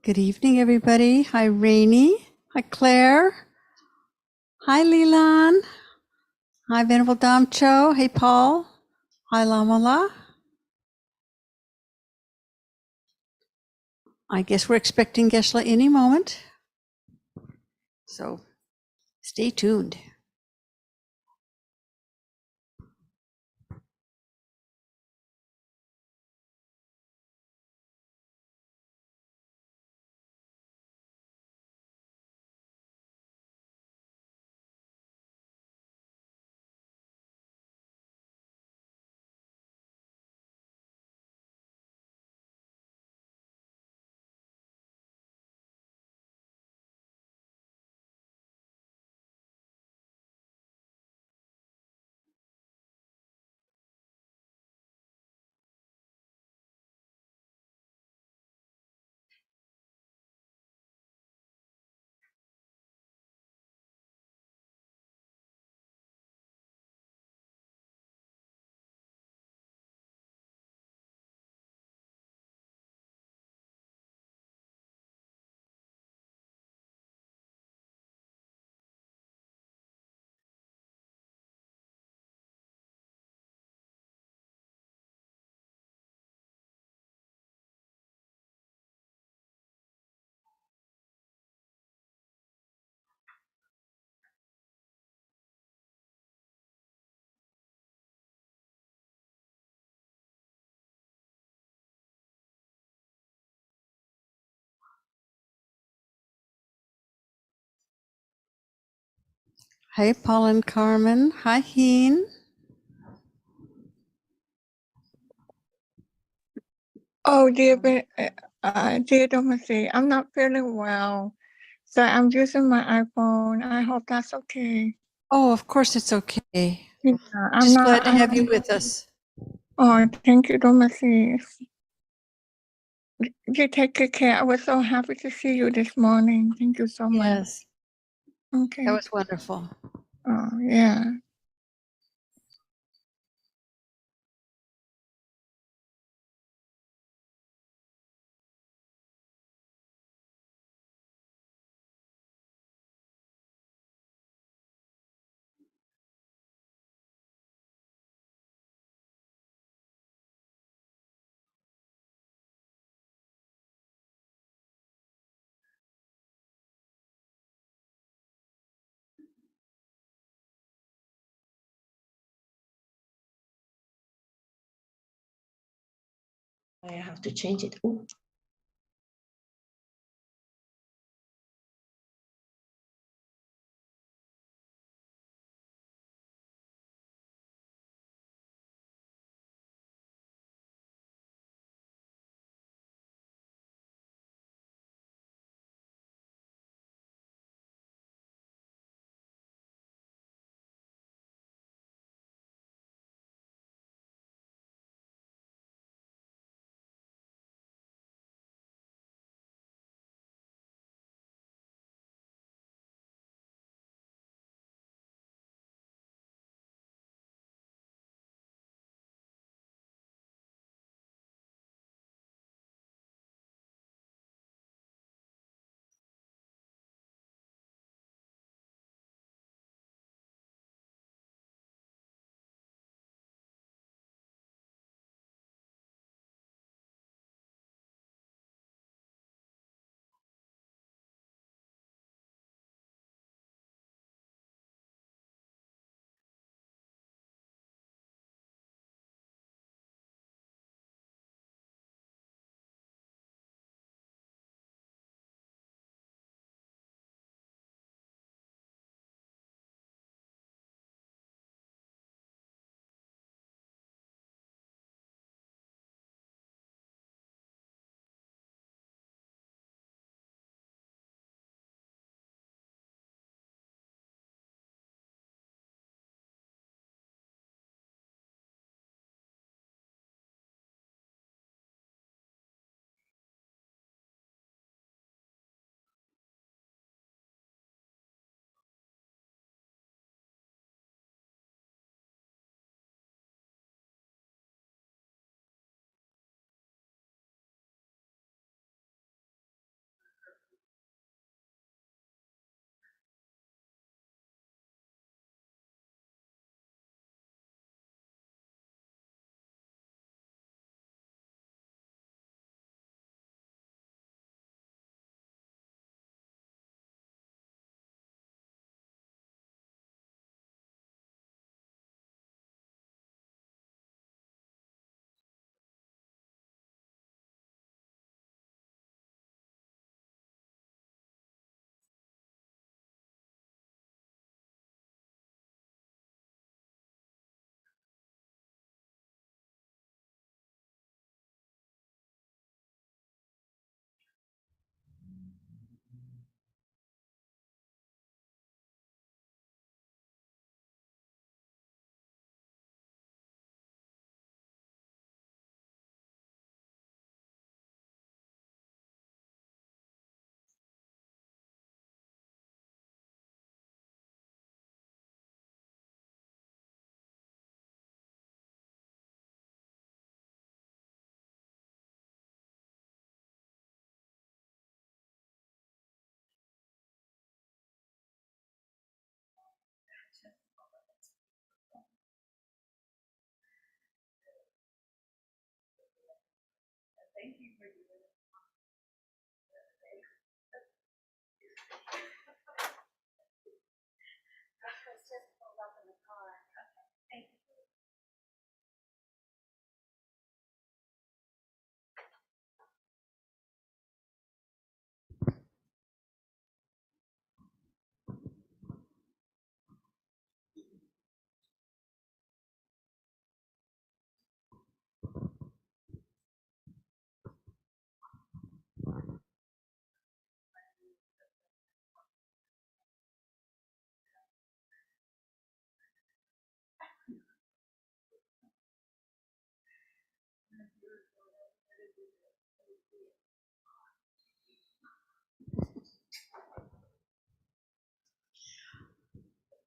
Good evening, everybody. Hi, Rainey. Hi, Claire. Hi, Leland. Hi, Venerable Damcho. Hey, Paul. Hi, Lamala. I guess we're expecting Geshe any moment, so stay tuned. Hey, Paul and Carmen. Hi, Heen. Oh, dear Domesty, I'm not feeling well, so I'm using my iPhone. I hope that's okay. Oh, of course it's okay. Yeah, Just glad to have you with us. Oh, thank you, Domesty. You take good care. I was so happy to see you this morning. Thank you so much. Yes, Okay. that was wonderful. Oh, yeah. I have to change it. Ooh.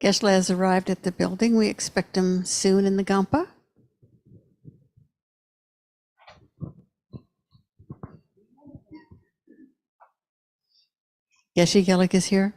Geshe has arrived at the building. We expect him soon in the Gampa. Geshe Gelek is here.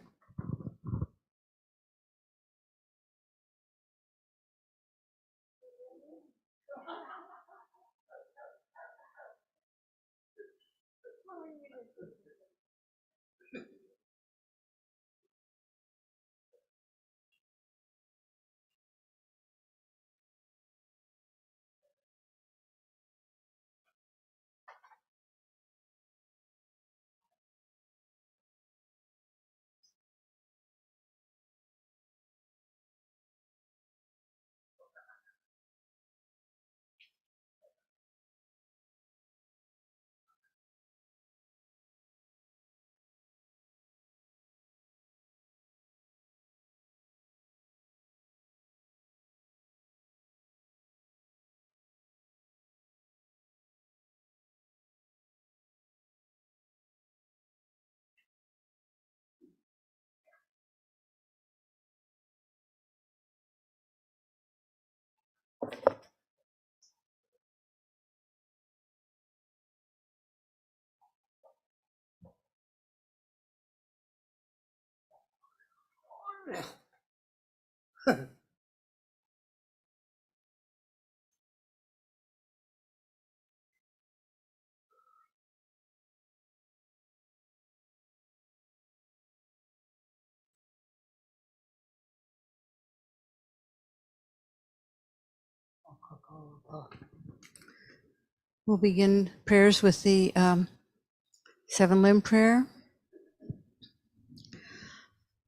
We'll begin prayers with the 7-limb prayer.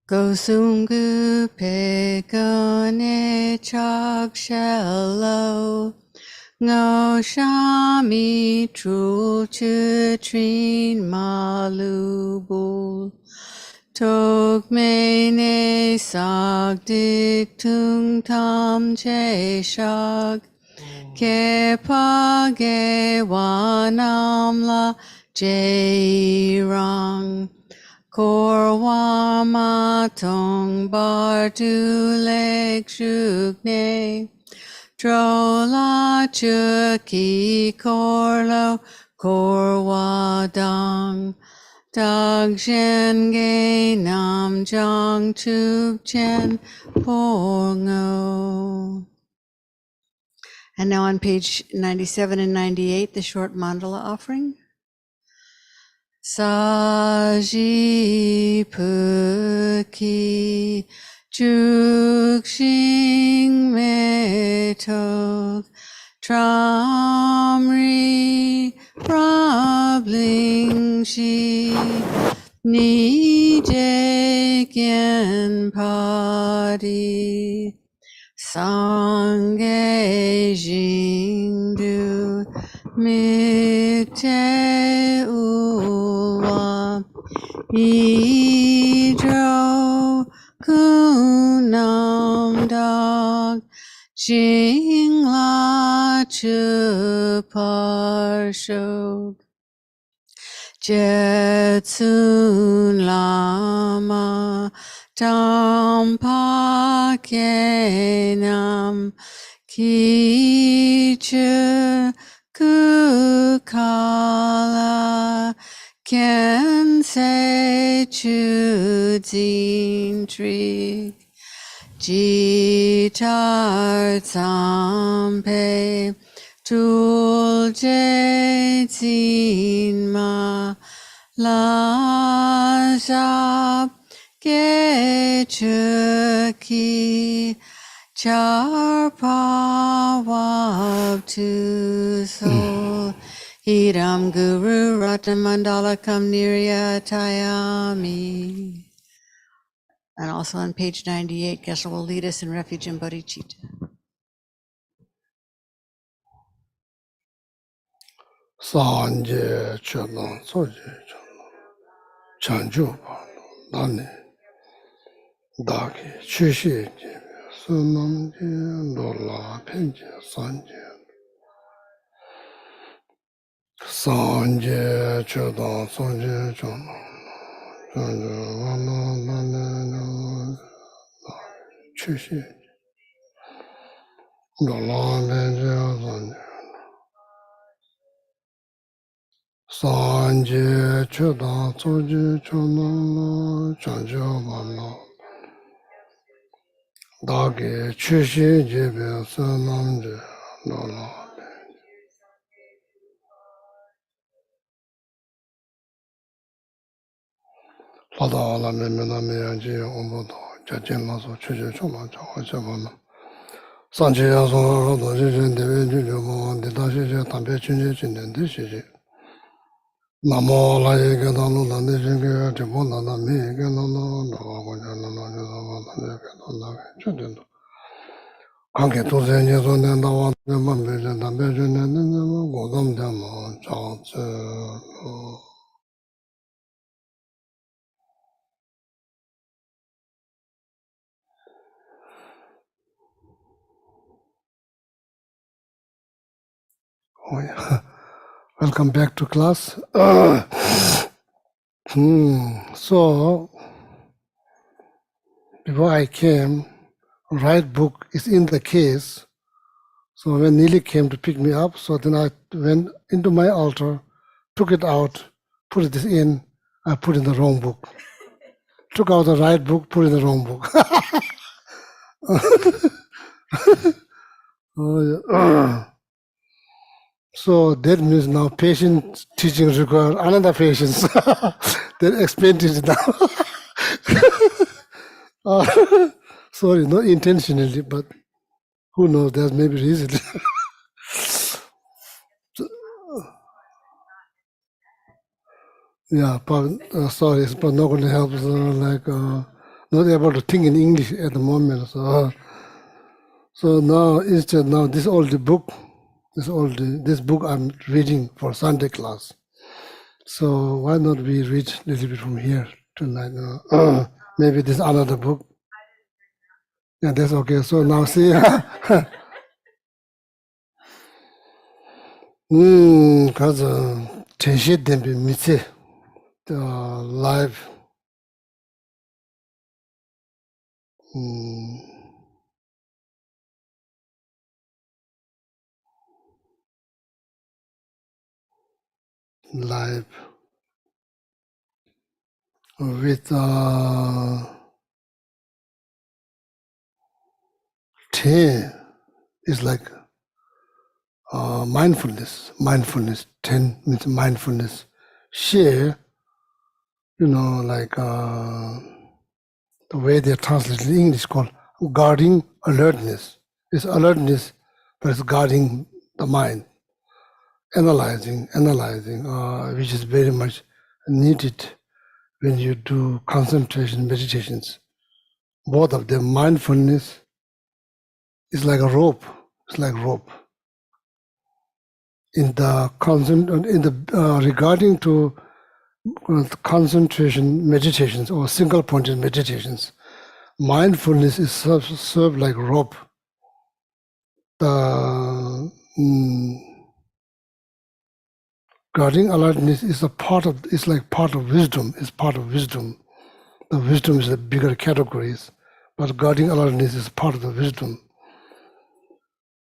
Gosungu pekane chak shelo ngo shami trul chutrin malubul tok mene sak dik tung tam che shak ke page wanamla jayrang korwa matong bar tu lek shukne drola chuki korlo korwa dang dag jen ge nam jang chuk chen pongo. And now on page 97 and 98, the short mandala offering. Saji puki chukshing metok tramri prabling shi nije kyen padi Sangye jingdu mikte uwa idro kunam dag jingla chuparshok jetsun lama tampa kenam kichu kukala kense chudzin trik jitar tsampe tul je tin ma la sha ge ki char pa wa tu so Hiram Guru Ratamandala Kam Nirya Tayami. And also on page 98, Geshe will lead us in refuge and bodhicitta. Sanje Chodan Soje Chanju Nani Daki Chishi Sunam Lola Penje Sanje Chodan Soje Chanju Nani Chishi Lola Penje Sanje Chodan Soje Chanju Dagi Chishi Jibe Sunamje Lola Lada Ala Mimina Miyanji Ombodo Jajin Laso Chishi Choma Chawa Chabana Sanchi Yaso Rodo Jijin Dewe Juju Mo Dida Shishi Tampe Chinji Chinden Di Shishi Namo La Yeke Danu Dandi Shingi Chibu Nana Mi Yeke Nana Nawa Kuja Nana Nizama Dandi Yeke Dana Chudin Kanki Tuzen Yeso Nenda Wa Dima Beje Tampe Chinden Dima Godam Dima Chao Tse Oh yeah. Welcome back to class. So, before I came, right book is in the case. So when Neely came to pick me up, so then I went into my altar, took it out, put this in, I put in the wrong book. Took out the right book, put in the wrong book. Oh, yeah. So that means now patient teaching require another patience. Then explained it now. Sorry, not intentionally, but who knows, there's maybe reason. Yeah, but sorry, but not going to help. So not able to think in English at the moment. So now instead this book I'm reading for Sunday class. So why not we read a little bit from here tonight? Maybe this another book. Yeah, that's okay. So now see, because Geshe Dembe Mitse, the live, live with 10 is like mindfulness. 10 means mindfulness. Share, like the way they're translated in English called guarding alertness. It's alertness, but it's guarding the mind. Analyzing, which is very much needed when you do concentration meditations. Both of them, mindfulness is like a rope. It's like rope. Regarding to concentration meditations or single-pointed meditations, mindfulness is served like rope. Guarding alertness is like part of wisdom. It's part of wisdom. The wisdom is the bigger categories, but guarding alertness is part of the wisdom.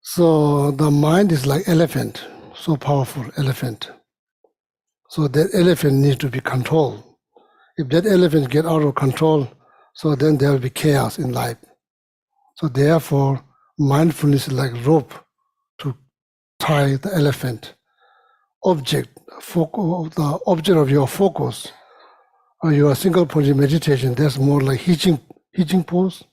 So the mind is like elephant, so powerful elephant. So that elephant needs to be controlled. If that elephant get out of control, so then there will be chaos in life. So therefore, mindfulness is like rope to tie the elephant. object, the object of your focus, or your single point meditation, that's more like hitching pose.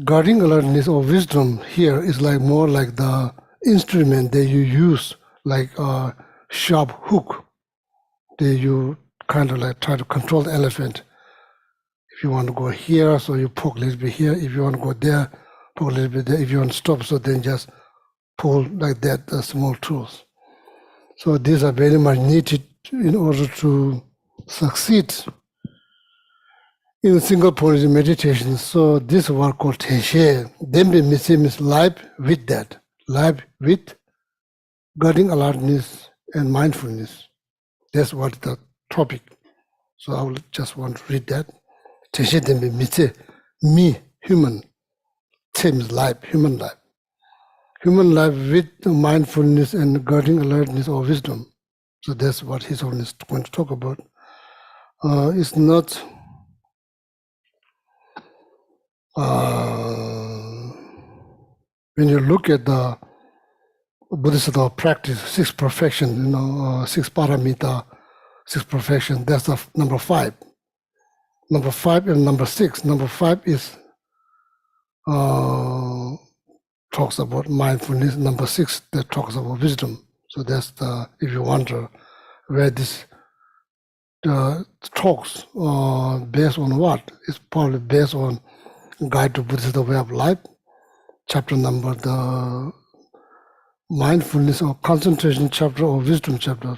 Guarding alertness or wisdom here is like more like the instrument that you use, like a sharp hook. That you kind of like try to control the elephant. If you want to go here, so you poke a little bit here. If you want to go there, poke a little bit there. If you want to stop, so then just pull like that, the small tools. So these are very much needed in order to succeed in single point meditation. So this one called Geshe. Dembe means life with that. Life with guarding alertness and mindfulness. That's what the topic. So I will just want to read that. Geshe dembe means me, human. Same is life, human life. Human life with mindfulness and guarding alertness or wisdom. So that's what His Holiness is going to talk about. It's not when you look at the Buddhist practice, 6 perfection, 6 paramita, 6 perfection, that's the number 5. Number 5 and number 6. Number 5 is talks about mindfulness. Number 6 that talks about wisdom. So that's the, if you wonder where this talks based on what, it's probably based on Guide to Buddhist Way of Life, chapter number, the mindfulness or concentration chapter or wisdom chapter.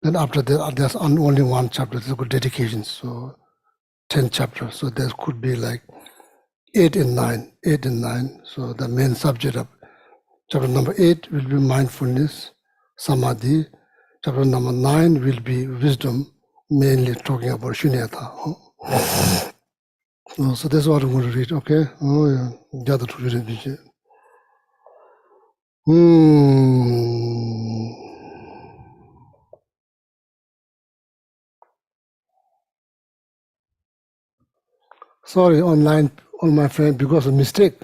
Then after that, there's only one chapter, there's good dedications, so 10 chapters. So there could be like 8 and 9. So the main subject of chapter number 8 will be mindfulness, samadhi. Chapter number 9 will be wisdom, mainly talking about shunyata. So that's what I'm going to read, okay? Oh, yeah. The other two read. Sorry, online, on my friend, because of mistake.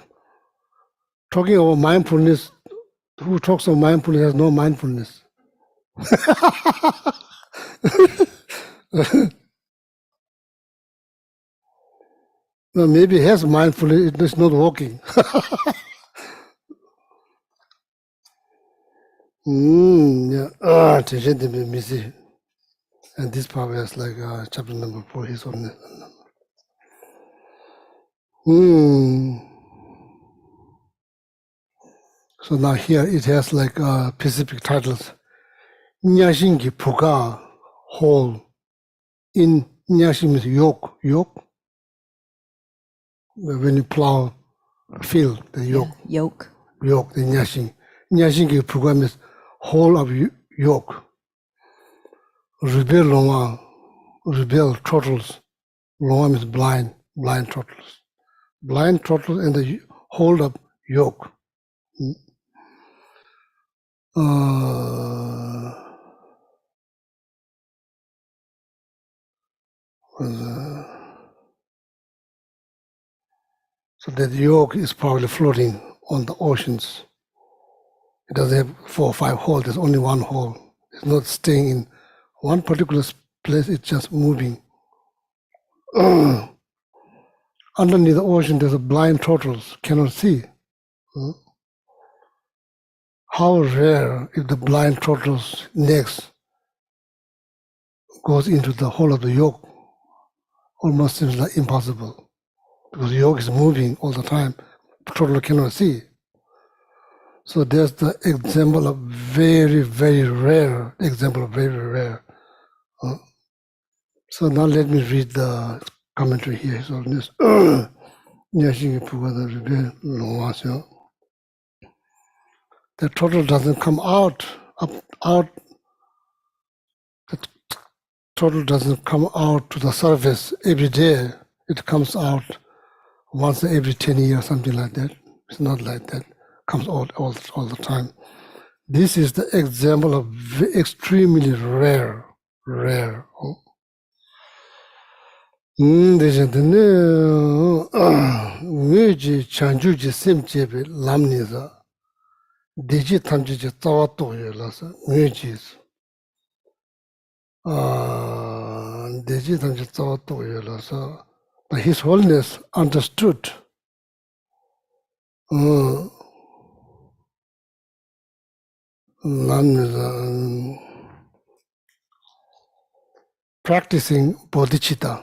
Talking about mindfulness, who talks of mindfulness has no mindfulness. No, maybe he has mindfulness, it's not working. Yeah. And this part is like chapter number 4, his own. So now here it has like specific titles. Nyashingi Puga Hole. In Nyashin means yoke. When you plow a field, the yoke. Yeah, yoke. Yoke, the Nyashin. Nyashingi Puga means hole of yoke. Rebel Longa, rebel turtles. Longa means blind turtles. Blind turtles and the hold of yoke. So that yoke is probably floating on the oceans. It doesn't have 4 or 5 holes, there's only one hole. It's not staying in one particular place, it's just moving. Underneath the ocean, there's a blind turtles, cannot see. How rare if the blind turtle's necks goes into the hole of the yoke. Almost seems like impossible. Because the yoke is moving all the time, turtle cannot see. So there's the example of very, very rare, So now let me read the commentary here. So this, the turtle doesn't come out. The turtle doesn't come out to the surface every day. It comes out once every 10 years, something like that. It's not like that. Comes out all the time. This is the example of extremely rare. Chanjuji Simchebe Lamniza. Deji Tamji Tawato Yolas, Mujis. Deji Tamji Tawato Yolas. But His Holiness understood practicing bodhicitta,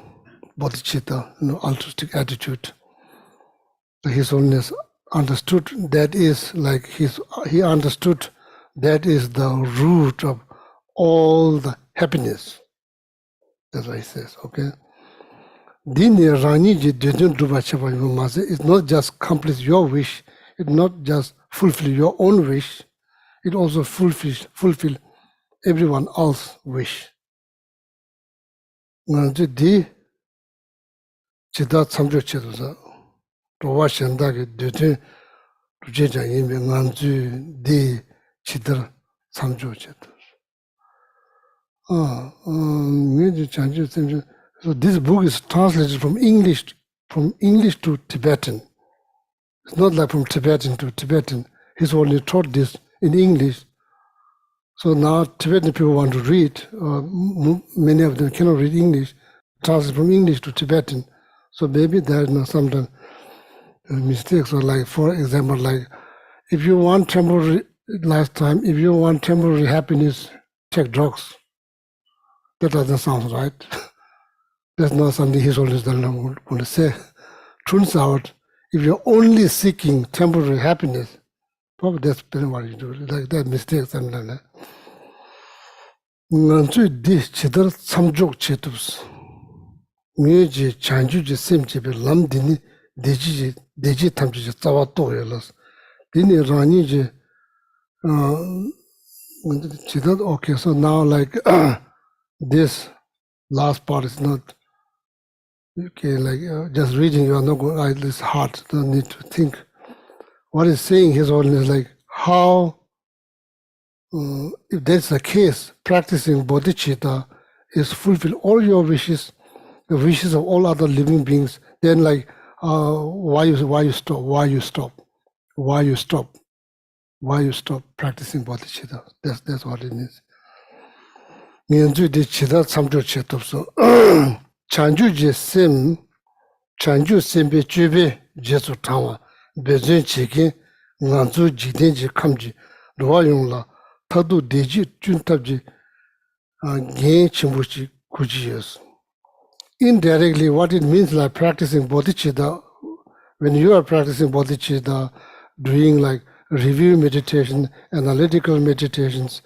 altruistic attitude. His Holiness understood that is like he understood that is the root of all the happiness. That's what he says, okay? It's not just complete your wish, it's not just fulfill your own wish, it also fulfill everyone else's wish. Di chida samjo chedosa, towa shendagi dutun tujeja yinbe nganzu di chidar samjo chedos. So this book is translated from English to Tibetan. It's not like from Tibetan to Tibetan. He's only taught this in English. So now Tibetan people want to read. Many of them cannot read English. Translated from English to Tibetan. So maybe there are sometimes mistakes. Or like, for example, like if you want temporary happiness, take drugs. That doesn't sound right. That's not something His Holiness going to say. Turns out, if you're only seeking temporary happiness, probably that's what you do. Like that mistake, something like that. Nganzu di chidar samjok chetus. Myeji chanjuji semchebe lam dini deji tamchiji tsawa toyelas. Dini rani ji chidar, okay, so now like this last part is not, okay, like just reading, you are not going, it's hard, don't need to think. What is saying His Holiness, like how, if that's the case, practicing bodhicitta is fulfill all your wishes, the wishes of all other living beings, then like, why you stop practicing bodhicitta? That's what it is. Nyanju di chida samjo chetopso. Chanju sembe chube jesu tawa, bezun cheke, nganzu jidenji kamji, ruwa yongla, tadu deji juntabji, gen chimbuchi kuji yes. Indirectly, what it means like practicing bodhicitta, when you are practicing bodhicitta, doing like review meditation, analytical meditations,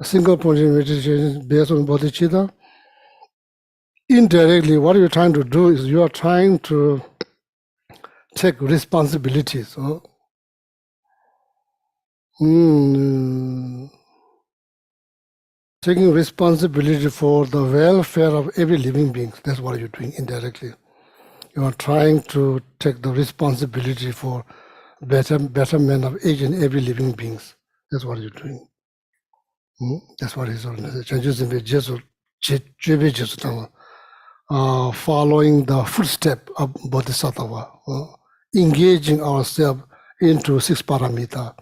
single point meditation based on bodhicitta, indirectly, what you're trying to do is you are trying to take responsibilities. Taking responsibility for the welfare of every living being. That's what you're doing indirectly. You are trying to take the responsibility for betterment of each and every living beings. That's what you're doing. That's what His Holiness says. Following the footstep of Bodhisattva, engaging ourselves into six paramita.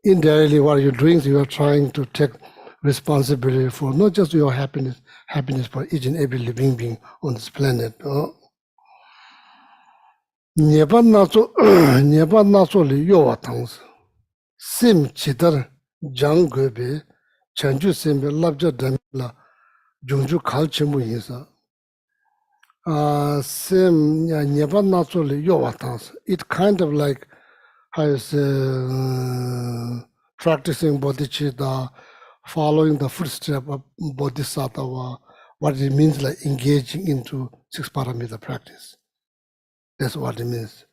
Indirectly, what you're doing is you are trying to take responsibility for not just your happiness for each and every living being on this planet. Nyeba naso li yowa tangs, sim chidar jang gobe, chanju sembe labja damla, jungju khal chimbu yinsa. Sim nyeba naso li yowa tangs. It kind of like how you say, practicing bodhicitta, following the footstep of bodhisattva, what it means like engaging into six paramita practice. That's what it means.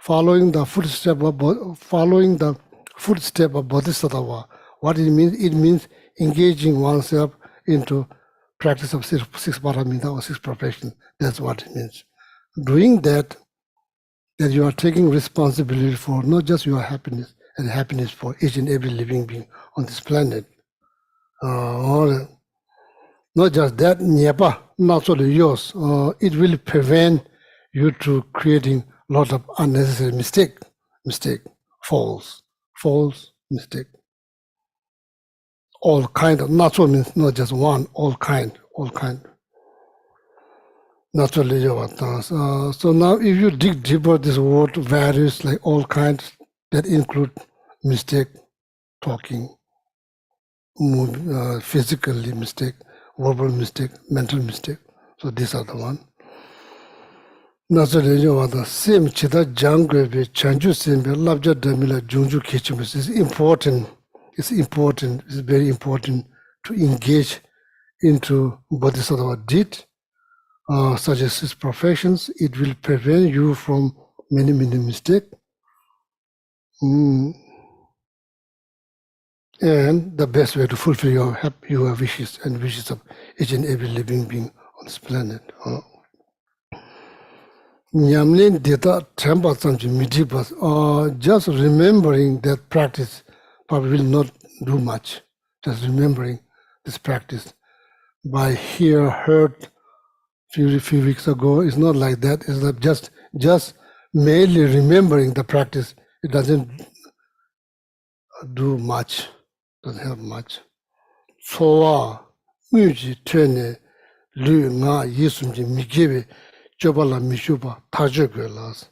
Following the footstep of bodhisattva, what it means engaging oneself into practice of six paramita or six perfection. That's what it means. Doing that you are taking responsibility for not just your happiness and happiness for each and every living being on this planet. Or not just that, not only yours. It will prevent you to creating a lot of unnecessary mistake, falls, mistake. All kind of, natural means not just one, all kind. Naturally, so now if you dig deeper, this word varies like all kinds that include mistake, talking, physically mistake, verbal mistake, mental mistake. So these are the one. Naturally, the same chita jangwe chanju sembe labja damila jungju kechimus is important. It's important. It's very important to engage into bodhisattva deed, such as his professions. It will prevent you from many mistakes. And the best way to fulfill your wishes and wishes of each and every living being on this planet. Nyamlin data tempa samji midibas, just remembering that practice probably will not do much. Just remembering this practice by heard few weeks ago. It's not like that. It's not just merely remembering the practice. It doesn't do much. Doesn't help much. Soa muji tene lu nga yisumji migewe jobala mishuba tajogelas.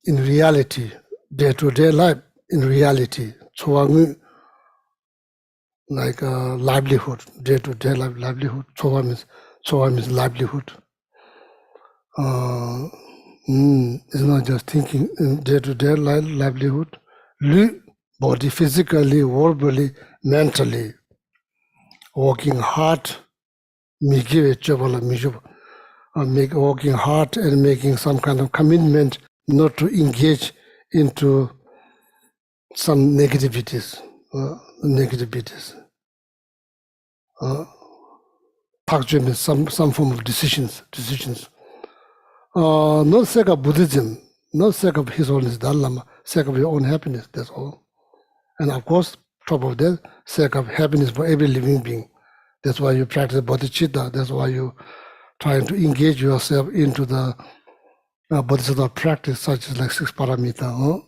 In reality, day-to-day life, in reality, soa like livelihood, day-to-day livelihood. Soa means livelihood. It's not just thinking in day-to-day livelihood. Lu body physically, verbally, mentally, working hard, working hard and making some kind of commitment not to engage into some negativities. Some form of decisions. Not sake of Buddhism, not sake of His Holiness Dalai Lama, sake of your own happiness, that's all. And of course, top of that, sake of happiness for every living being. That's why you practice bodhicitta, that's why you trying to engage yourself into the bodhisattva practice, such as like 6 paramita.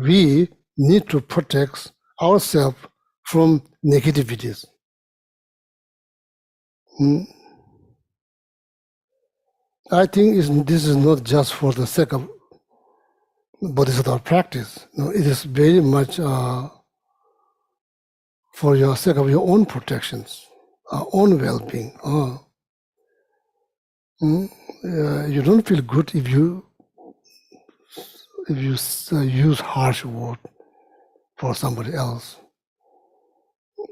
We need to protect ourselves from negativities. I think this is not just for the sake of bodhisattva practice. No, it is very much for your sake of your own protections, own well-being. You don't feel good if you use harsh word for somebody else.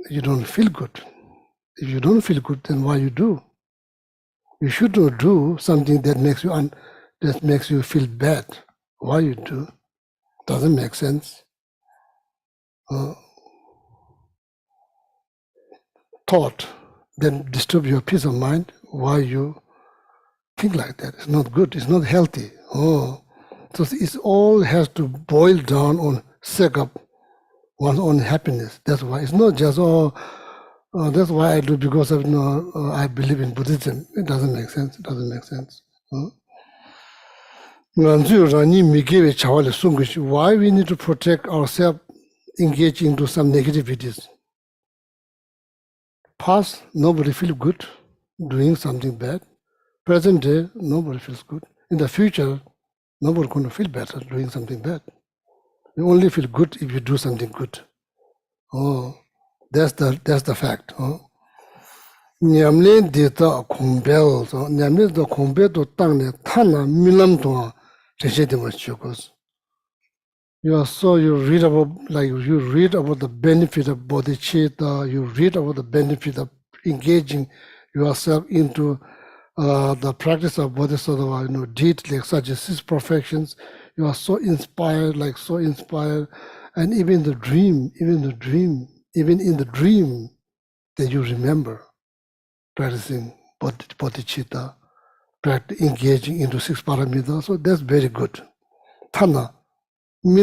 You don't feel good. If you don't feel good, then why you do? You should not do something that makes you feel bad. Why you do? Doesn't make sense. Thought that disturb your peace of mind. Why you think like that? It's not good. It's not healthy. So it all has to boil down on sake of one's own happiness. That's why it's not just that's why I do because of I believe in Buddhism. It doesn't make sense. Why we need to protect ourselves engaging into some negativities? Past, nobody feels good doing something bad. Present day, nobody feels good. In the future, nobody going to feel better doing something bad. You only feel good if you do something good. That's the fact. Nyamlen deta kumbel, nyamlen the kumbel to tang tana milam to chokos. You read about the benefit of bodhicitta, you read about the benefit of engaging yourself into the practice of bodhisattva, deeds like such as 6 perfections. You are so inspired, and even in the dream that you remember practicing bodhicitta, engaging into 6 paramitas. So that's very good. Tana. You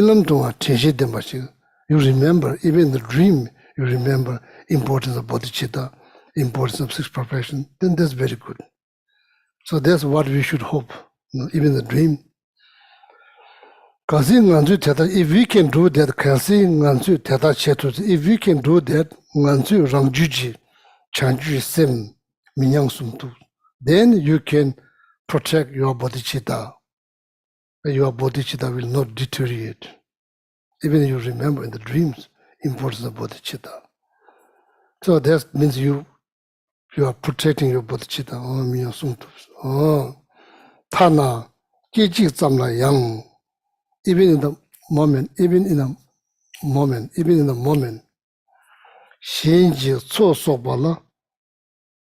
remember, even in the dream, you remember importance of bodhicitta, importance of 6 perfections, then that's very good. So that's what we should hope. even the dream. If we can do that, if we can do that, then you can protect your bodhicitta. Your bodhicitta will not deteriorate. Even you remember in the dreams importance of bodhicitta. So that means you are protecting your bodhicitta. Tana, yang. Even in the moment, shinji tso sobala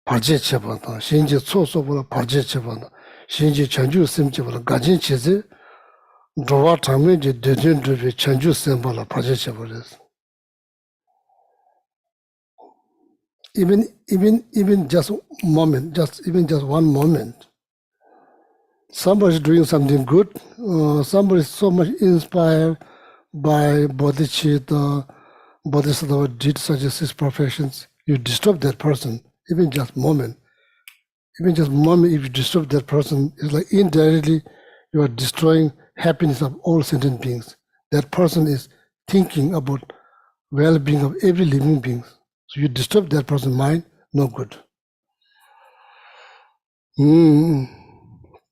parje chebana, shinji tso sobala parje chebana, shinji chanju sim chebala, gajin cheze, drowa tame je dejen drove chanju sembala parje chebala. Even just moment, even just one moment. Somebody's doing something good, somebody is so much inspired by bodhicitta, bodhisattva did such as his perfections, you disturb that person, even just moment. Even just moment, if you disturb that person, it's like indirectly you are destroying happiness of all sentient beings. That person is thinking about well-being of every living being. So you disturb that person's mind, no good.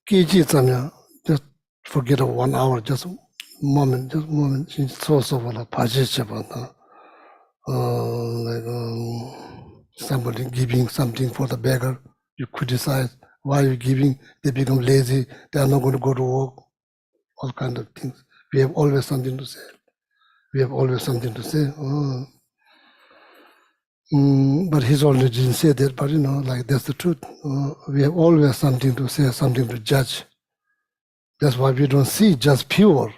Just forget of 1 hour, just moment. Somebody giving something for the beggar, you criticize, why are you giving? They become lazy, they are not going to go to work, all kinds of things. We have always something to say. But he's already didn't say that, but like that's the truth. We have always something to say, something to judge. That's why we don't see just pure.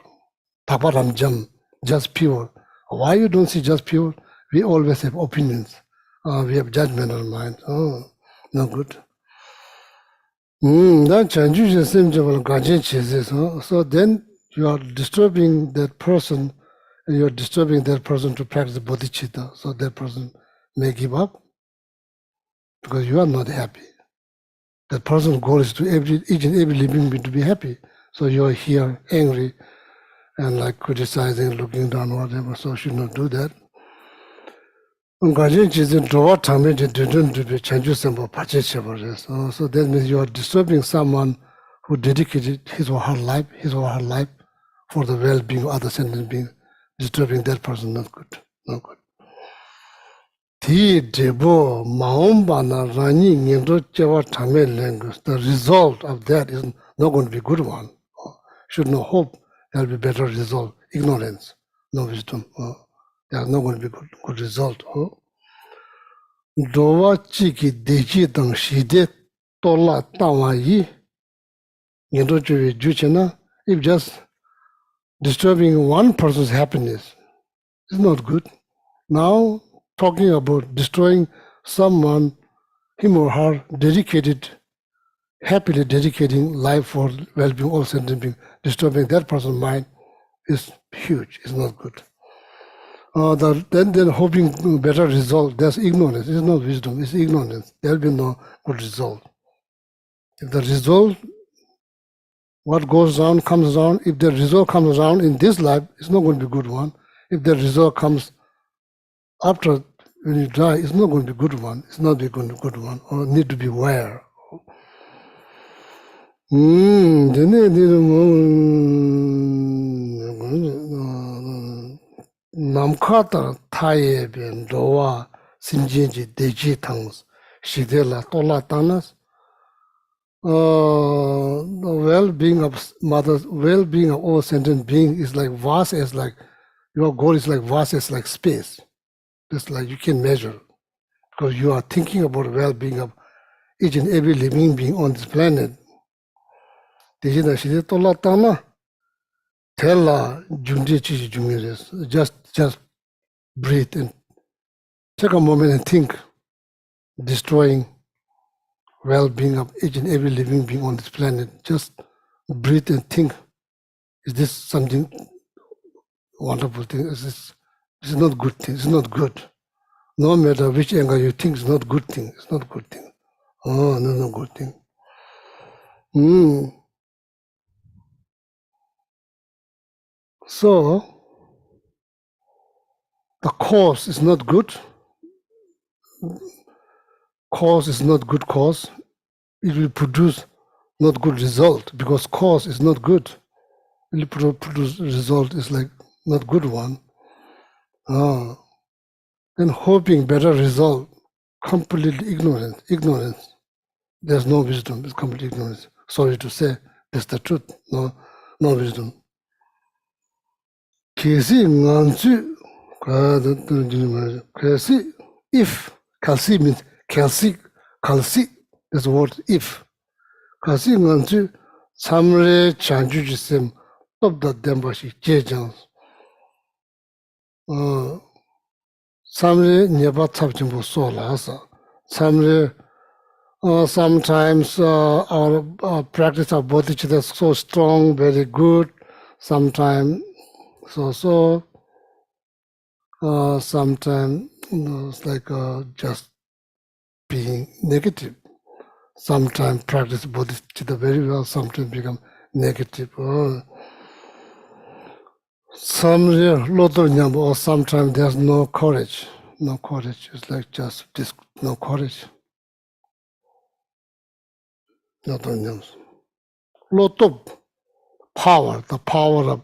Taparam jam, just pure. Why you don't see just pure? We always have opinions. We have judgmental mind. No good. So then you are disturbing that person, and you're disturbing that person to practice bodhicitta. So that person may give up because you are not happy. That person's goal is to each and every living being to be happy. So you are here angry and like criticizing, looking down, whatever. So you should not do that. So that means you are disturbing someone who dedicated his or her life for the well-being of other sentient beings. Disturbing that person, not good, not good. The result of that is not going to be a good one. Should not hope there will be better result. Ignorance, no wisdom. There is not going to be good result. Dowa chiki deji dang shide tola tawa yi. If just disturbing one person's happiness is not good. Now talking about destroying someone, him or her happily dedicating life for well-being, all sentient beings, disturbing that person's mind is huge, it's not good. Then hoping better result, that's ignorance, it's not wisdom, it's ignorance. There will be no good result. If the result, what goes on comes around, if the result comes around in this life, it's not going to be a good one. If the result comes after when you die, it's not going to be a good one. It's not going to be a good one, or need to be aware. Namkata taye ben dowa simjenji deji tangs shidela tola tanas. The well-being of mothers, well-being of all sentient beings is like vast as like your goal is like vast as like space. Just like you can measure, because you are thinking about well-being of each and every living being on this planet. Just breathe and take a moment and think, destroying well-being of each and every living being on this planet. Just breathe and think, is this something wonderful thing? Is not good thing, it's not good. No matter which angle you think, it's not good thing, it's not good thing. No good thing. So the cause is not good. Cause is not good cause. It will produce not good result because cause is not good. It will produce result is like not good one. Then hoping better result, completely ignorance. There's no wisdom, it's complete ignorance. Sorry to say, that's the truth, no wisdom. Kesi nganzu, kasi, if, kalsi means kalsi, that's the word if. Kasi nganzu, samre chanju jisem, top the dembashi, jejans. Samre nyeba tabjimbo so lasa. Samre sometimes our practice of bodhicitta is so strong, very good. Sometimes so. Sometimes it's like just being negative. Sometimes practice bodhicitta very well. Sometimes become negative. Some lot of nyam, or sometimes there's no courage. No courage. It's like just this, no courage. Lot of nyams. Lot of power, the power of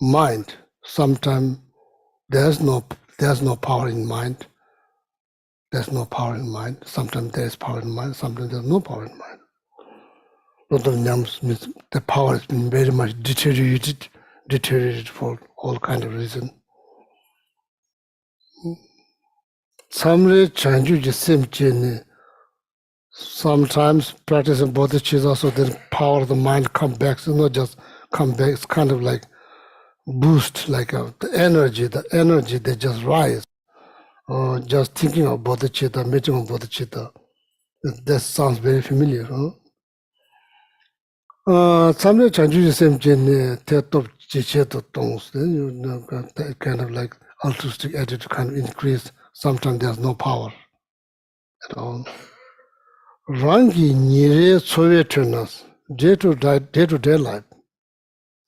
mind. Sometimes there's no power in mind. There's no power in mind. Sometimes there's power in mind. Sometimes there's no power in mind. Lot of nyams means the power has been very much deteriorated for all kind of reasons. Samre chanju jisim chene. Sometimes practicing bodhicitta, so the power of the mind come back. It's not just come back. It's kind of like boost, like the energy they just rise. Or just thinking of bodhicitta, meeting of bodhicitta. That sounds very familiar. Samre chanju jisim chene te top jiche to tongs. Then you know, that kind of like altruistic attitude kind of increase. Sometimes there's no power at all. Rangi nire soye tunas, day-to-day life,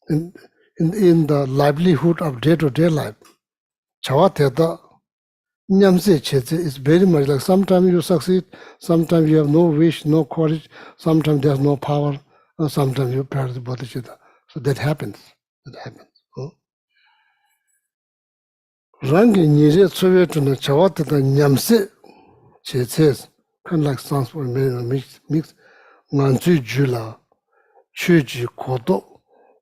in the livelihood of day-to-day life. Chawa teta nyamse cheze is very much like sometimes you succeed, sometimes you have no wish, no courage, sometimes there's no power, and sometimes you practice bodhicitta. So that happens. Rangi nire soye tunas, chawa teta nyamse cheze, kind of like sounds for mix. Nganzu jula, chuji kodo,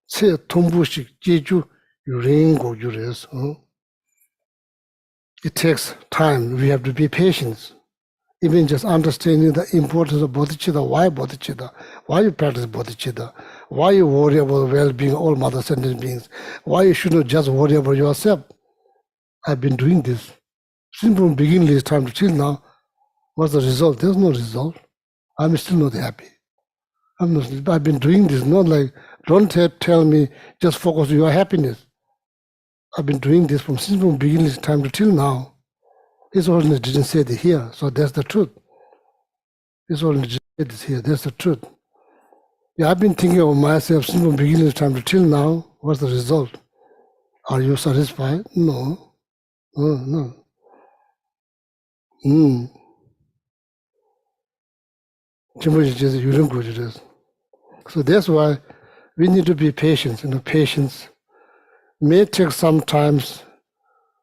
tse tombushik jeju yuringo yures. It takes time. We have to be patient. Even just understanding the importance of bodhicitta, why you practice bodhicitta, why you worry about the well-being of all mother sentient beings, why you should not just worry about yourself. I've been doing this. Since from beginning this time to till now, what's the result? There's no result. I'm still not happy. I've been doing this, not like, don't tell me, just focus on your happiness. I've been doing this since from beginning this time to till now. His Holiness didn't say it here, so that's the truth. His Holiness didn't say this here, that's the truth. Yeah, I've been thinking of myself since from beginning this time to till now. What's the result? Are you satisfied? No. So that's why we need to be patient. Patience may take some time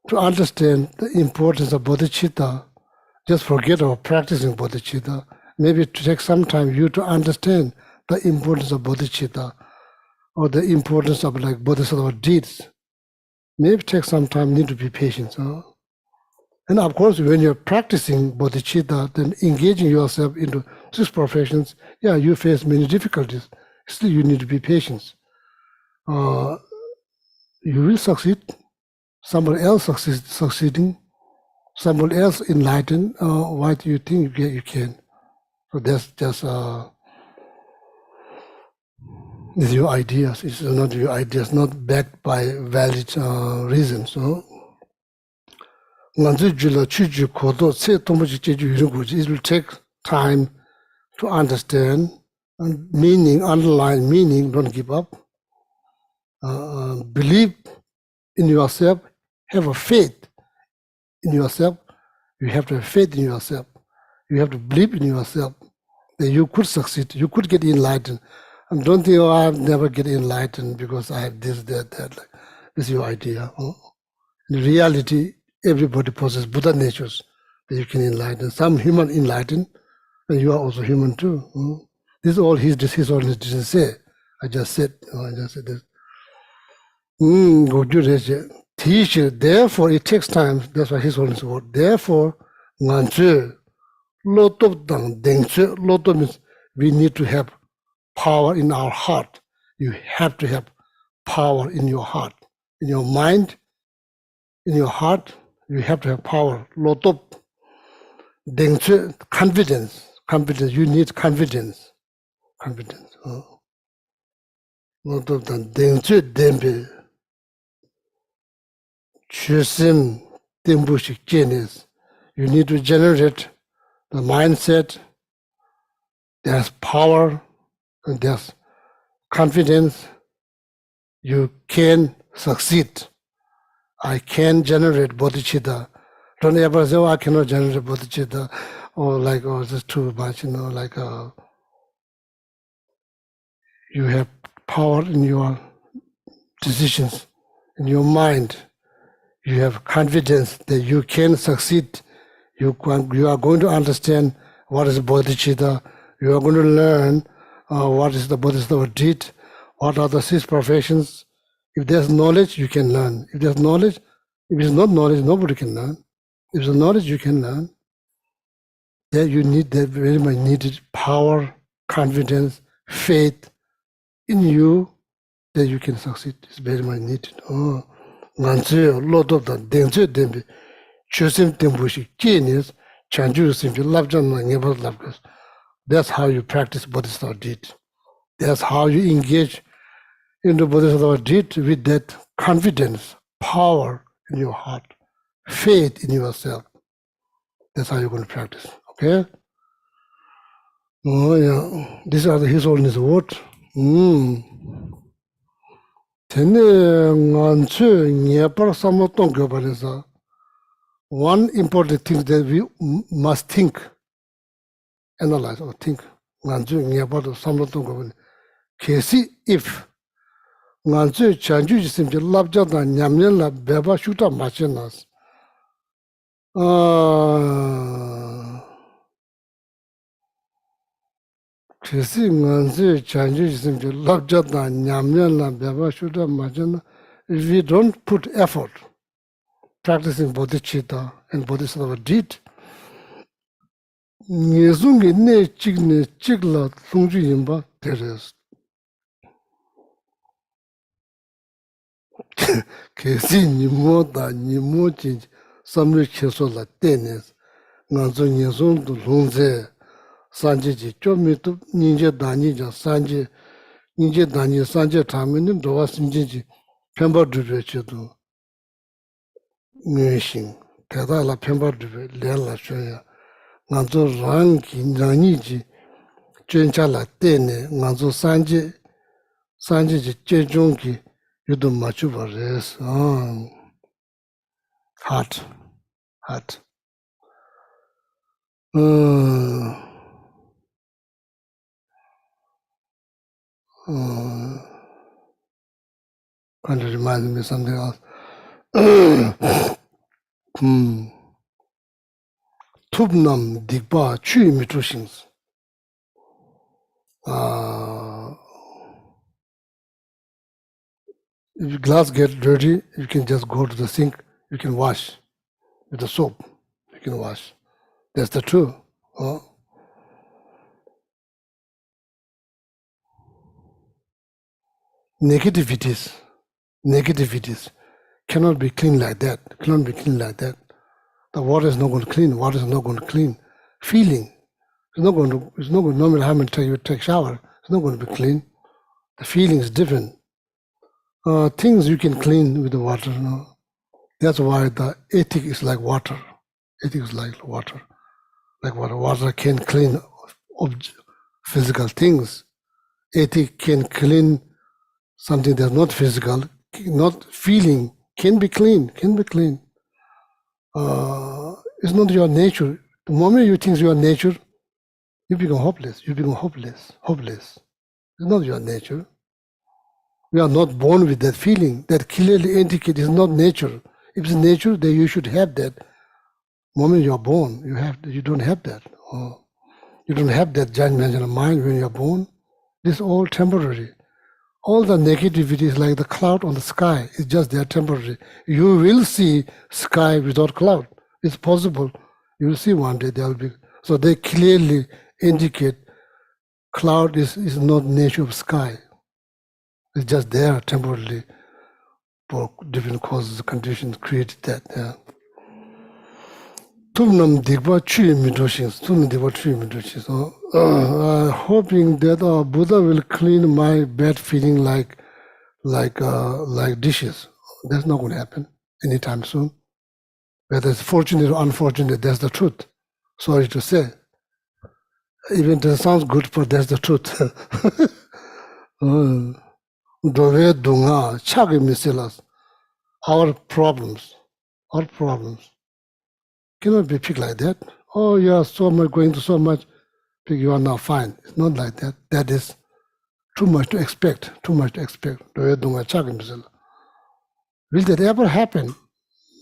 to understand the importance of bodhicitta. Just forget about practicing bodhicitta. Maybe to take some time you to understand the importance of bodhicitta or the importance of like bodhisattva deeds. Maybe take some time, need to be patient. And of course, when you're practicing bodhicitta, then engaging yourself into 6 perfections, yeah, you face many difficulties. Still, you need to be patient. You will succeed. Somebody else succeeding. Somebody else enlightened. Why do you think you can? So that's just your ideas. It's not your ideas, not backed by valid reasons. It will take time to understand meaning, underlying meaning. Don't give up. believe in yourself, have a faith in yourself. You have to have faith in yourself. You have to believe in yourself that you could succeed, you could get enlightened. And don't think, oh, I'll never get enlightened because I have this, that. This is your idea. In reality, everybody possesses Buddha natures that you can enlighten. Some human enlighten, and you are also human too. This is all his Holiness didn't say. I just said this. Teacher, therefore it takes time. That's why His Holiness word. Therefore, Lotop means we need to have power in our heart. You have to have power in your heart, in your mind, in your heart. You have to have power. Lotop, confidence. Confidence. You need confidence. Confidence. Lotop dembe. Chusim dembushik genes. You need to generate the mindset. There's power and there's confidence. You can succeed. I can generate bodhicitta. Don't ever say, oh, I cannot generate bodhicitta, or like, oh, this is too much, like you have power in your decisions, in your mind. You have confidence that you can succeed. You are going to understand what is bodhicitta. You are going to learn what is the Bodhisattva did, what are the 6 perfections. If there's knowledge, you can learn. If there's knowledge, if it's not knowledge, nobody can learn. If there's knowledge, you can learn. That you need that very much needed power, confidence, faith in you that you can succeed. It's very much needed. Oh, lot of that danger dembe. Chosim tembushi genius, chanju simple love janna never love. That's how you practice Bodhisattva did. That's how you engage in the Bodhisattva did with that confidence, power in your heart, faith in yourself. That's how you're going to practice. Okay? Oh, yeah. These are His Holiness words. One important thing that we must think, analyze or think. Kesi if nganzu chanju jisim je labja da nyamnyen la beba shuta machen nas. Kesi nganzu chanju jisim je labja da nyamnyen la beba shuta machen nas. If we don't put effort practicing bodhicitta and bodhisattva did, ngezungi ne chigla sungju yinba teres. Kesi nimo da nimo chinch samlu cheso la tenes nganzo nyezon du lungze sanje ji chomi tu ninje dani ja sanje ninje dani sanje tamini dowa simje ji pemba dhubye chedu ngueshin teda la pemba dhubye le la shoya nganzo rangi nani ji chencha la tene nganzo sanje ji chechongi yudu machuba res heart. Kind of reminded me something else. Tubnam digba chui mitushins. If glass gets dirty, you can just go to the sink. You can wash with the soap. You can wash. That's the truth. Negativities cannot be clean like that. The water is not going to clean. Feeling, it's not going to, no matter how many times you take shower, it's not going to be clean. The feeling is different. Things you can clean with the water. That's why the ethic is like water. Water can clean physical things. Ethic can clean something that's not physical, not feeling, can be clean, it's not your nature. The moment you think your nature, you become hopeless. Hopeless. It's not your nature. We are not born with that feeling. That clearly indicates it's not nature. If it's nature, then you should have that. Moment you are born, you don't have that. Or you don't have that judgmental mind when you are born. This is all temporary. All the negativity is like the cloud on the sky. It's just there temporary. You will see sky without cloud. It's possible. You will see one day there will be. So they clearly indicate cloud is not nature of sky. It's just there temporarily for different causes, conditions created that. Yeah. Tumnam digba chui midoshins. Tumnam digba chui midoshins. Hoping that Buddha will clean my bad feeling like dishes. That's not going to happen anytime soon. Whether it's fortunate or unfortunate, that's the truth. Sorry to say. Even that sounds good, but that's the truth. Dove dunga chagi misilas. Our problems cannot be picked like that. Oh, you are so much going to so much, you are now fine. It's not like that. That is too much to expect. Dove dunga chagi misilas. Will that ever happen?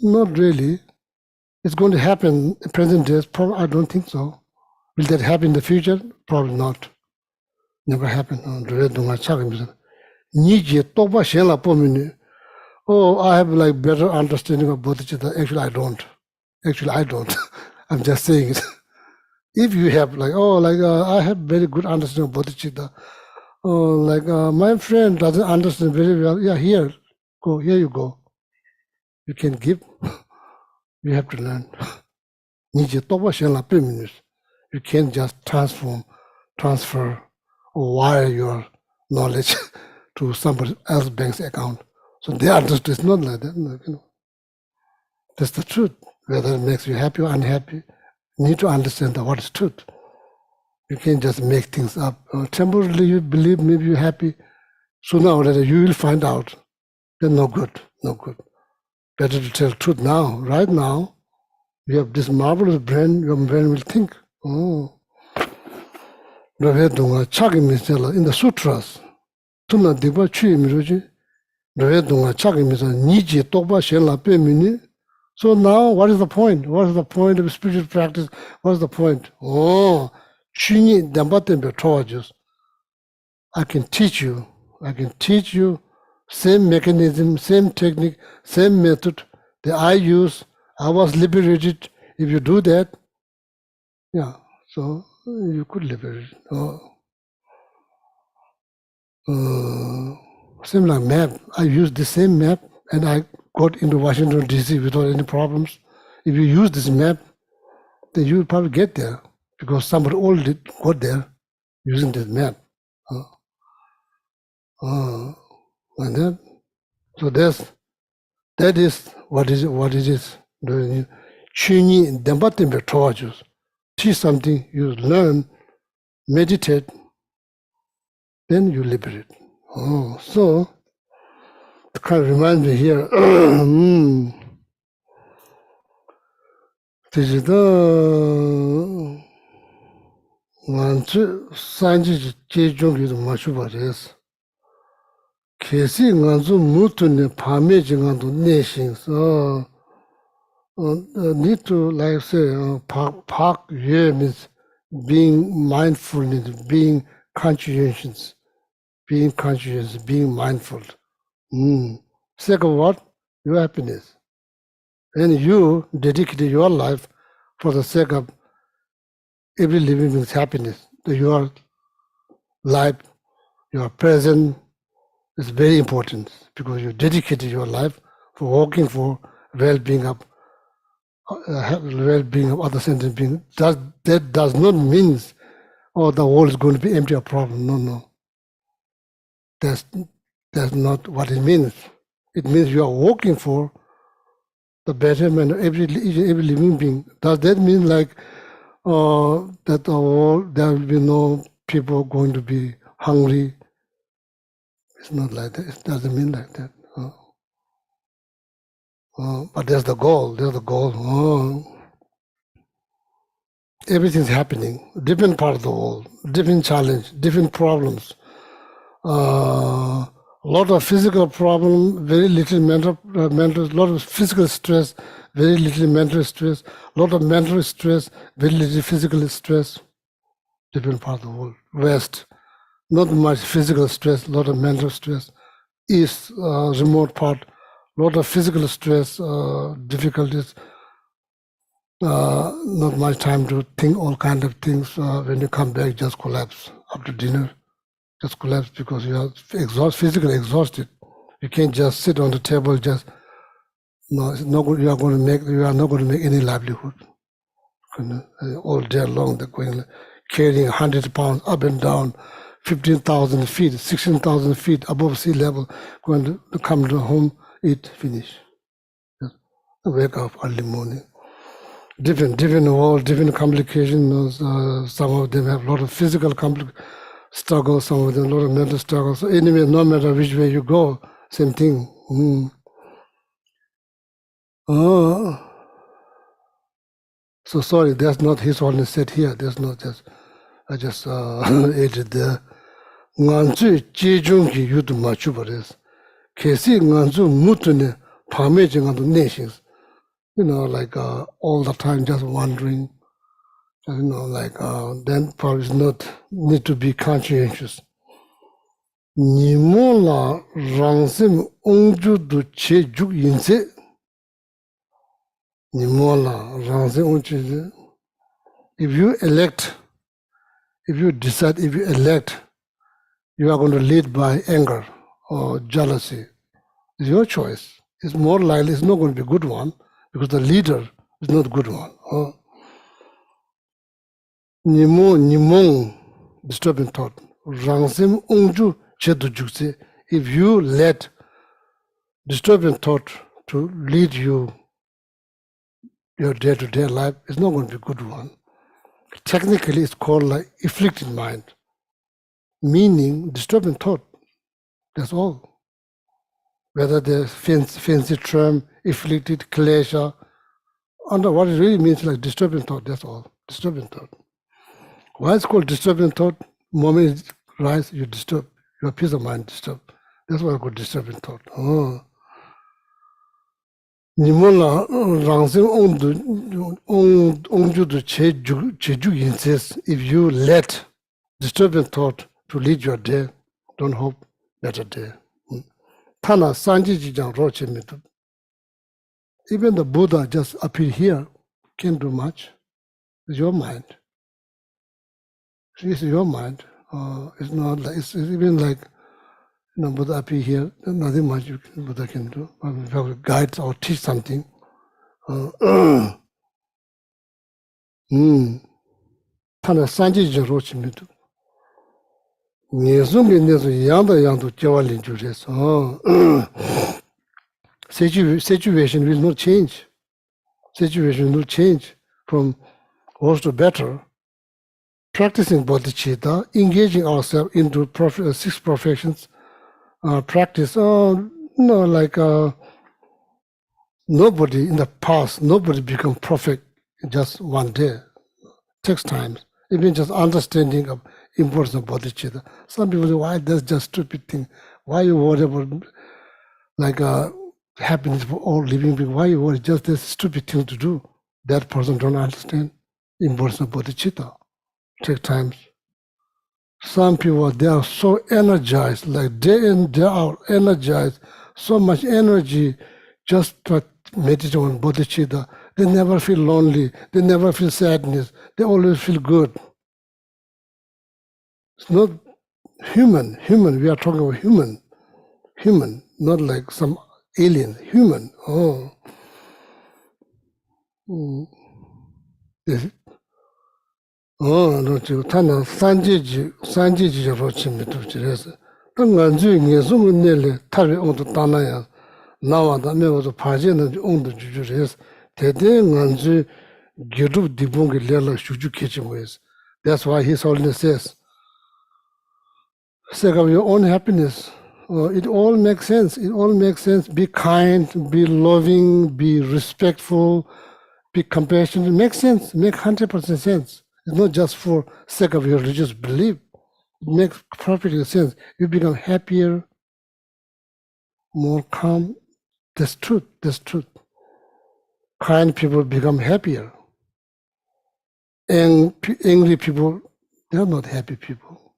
Not really. It's going to happen in present days. Probably, I don't think so. Will that happen in the future? Probably not. Never happen. Oh, I have like better understanding of bodhicitta. Actually, I don't. I'm just saying it. If you have I have very good understanding of bodhicitta. My friend doesn't understand very well. Yeah, here you go. You can give. You have to learn. You can't just transfer or wire your knowledge to somebody else's bank's account. So they understood it's not like that. That's the truth. Whether it makes you happy or unhappy, you need to understand what is truth. You can't just make things up. Temporarily you believe maybe you're happy. Sooner or later you will find out. Then no good. Better to tell truth now. Right now, you have this marvelous brain, your brain will think, in the sutras, so now what is the point? What is the point of spiritual practice? What is the point? I can teach you same mechanism, same technique, same method that I use. I was liberated. If you do that, yeah, so you could liberate. Same like map. I used the same map and I got into Washington, D.C. without any problems. If you use this map, then you will probably get there because somebody already got there using this map. And then, so that is what it is. Chuni dambatimbe torjus. Teach something, you learn, meditate, then you liberate. So it kind of reminds me here. This is the Sanji Jejong is Mashubares. Kesi Ganzu Mutune Pame Jingandu nations. Need to like say Park Yue means being mindfulness, being conscientious, being mindful. Second what? Your happiness. And you dedicate your life for the sake of every living being's happiness. Your life, your present is very important because you dedicated your life for working for well-being of other sentient beings. That does not mean the world is going to be empty of problems. No. That's not what it means. It means you are working for the betterment of every living being. Does that mean like that there will be no people going to be hungry, It's not like that. It doesn't mean like that. But there's the goal. There's the goal. Everything's happening. Different part of the world, different challenge, different problems. A lot of physical problem, very little mental, lot of physical stress, very little mental stress. A lot of mental stress, very little physical stress. Different part of the world. West, not much physical stress, a lot of mental stress. East, remote part, a lot of physical stress, difficulties. Not much time to think all kind of things. When you come back, just collapse after dinner. Just collapse because you are physically exhausted. You can't just sit on the table. Just no, it's not good. You are not going to make any livelihood. All day long, they're going carrying 100 pounds up and down, 15,000 feet, 16,000 feet above sea level, going to come to home, eat, finish. Just wake up early morning. Different world, different complications. Some of them have a lot of physical struggles, some of them a lot of mental struggles. So anyway, no matter which way you go, same thing. So sorry, that's not His Holiness said here. That's not just, I just added there. Nganzu jejungi yudu machubares. Kesi nganzu mutune pameji ngandu nations. Like all the time just wandering. Then probably not need to be conscientious. Nimola rangsim ongju du che juk yinse. Nimola rangsim ongju. If you elect, if you decide, if you elect, you are going to lead by anger or jealousy. It's your choice. It's more likely it's not going to be a good one because the leader is not a good one. Nimong, disturbing thought. Rangsim ongju chedu jukse. If you let disturbing thought to lead you, your day-to-day life, it's not going to be a good one. Technically, it's called like afflicted mind, meaning disturbing thought. That's all. Whether the fancy term, afflicted, klesha, under what it really means, like disturbing thought, that's all. Disturbing thought. Why it's called disturbing thought? Moment it rise, you disturb. Your peace of mind disturb. That's why it's called disturbing thought. Nimola rangsim ongju du cheju insists. If you let disturbing thought to lead your day, don't hope better day. Tana sanji jijang roche mitu. Even the Buddha just appear here, can't do much. It's your mind. It's your mind. It's not like, it's even like, Buddha appear here, there's nothing much Buddha can do. If you guide or teach something. Tana sanji jijang roche mitu. Situation will not change. Situation will change from worse to better. Practicing bodhicitta, engaging ourselves into 6 perfections, practice. Nobody in the past, nobody become perfect in just one day. Takes time. Even just understanding of importance of bodhicitta. Some people say, why that's just stupid thing? Why you worry about happiness for all living beings? Why you worry just this stupid thing to do? That person don't understand importance of bodhicitta. Take time. Some people, they are so energized, like day in, day out, energized, so much energy just to meditate on bodhicitta. They never feel lonely. They never feel sadness. They always feel good. It's not human. We are talking about human, not like some alien. Human. Tana sanjiji rochi mitupchirese. Tanganzu ngesung nele tabi onto tanaya. Nawada mewazo paje na onto jujurese. Tete nganzu gyurub dibungi lela shuju kechimuese. That's why His Holiness says, sake of your own happiness, It all makes sense. It all makes sense. Be kind, be loving, be respectful, be compassionate. It makes sense. Make 100% sense. It's not just for sake of your religious belief. It makes perfect sense. You become happier, more calm. That's truth. That's truth. Kind people become happier. And angry people, they're not happy people.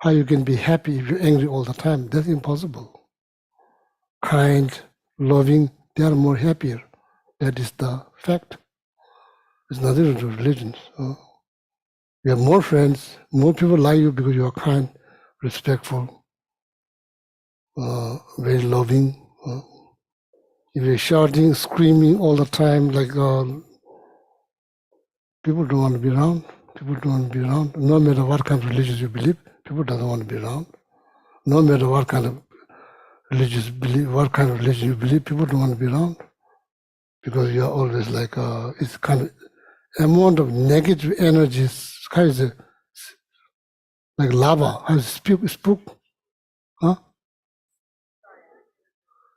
How you can be happy if you're angry all the time? That's impossible. Kind, loving, they are more happier. That is the fact. It's nothing to do with religion. So you have more friends, more people like you because you are kind, respectful, very loving. If you're shouting, screaming all the time, like people don't want to be around. People don't want to be around. No matter what kind of religion you believe, people don't want to be around. No matter what kind of religious belief, what kind of religion you believe, people don't want to be around because you are always like it's kind of amount of negative energy is kind of like lava. How spook, huh?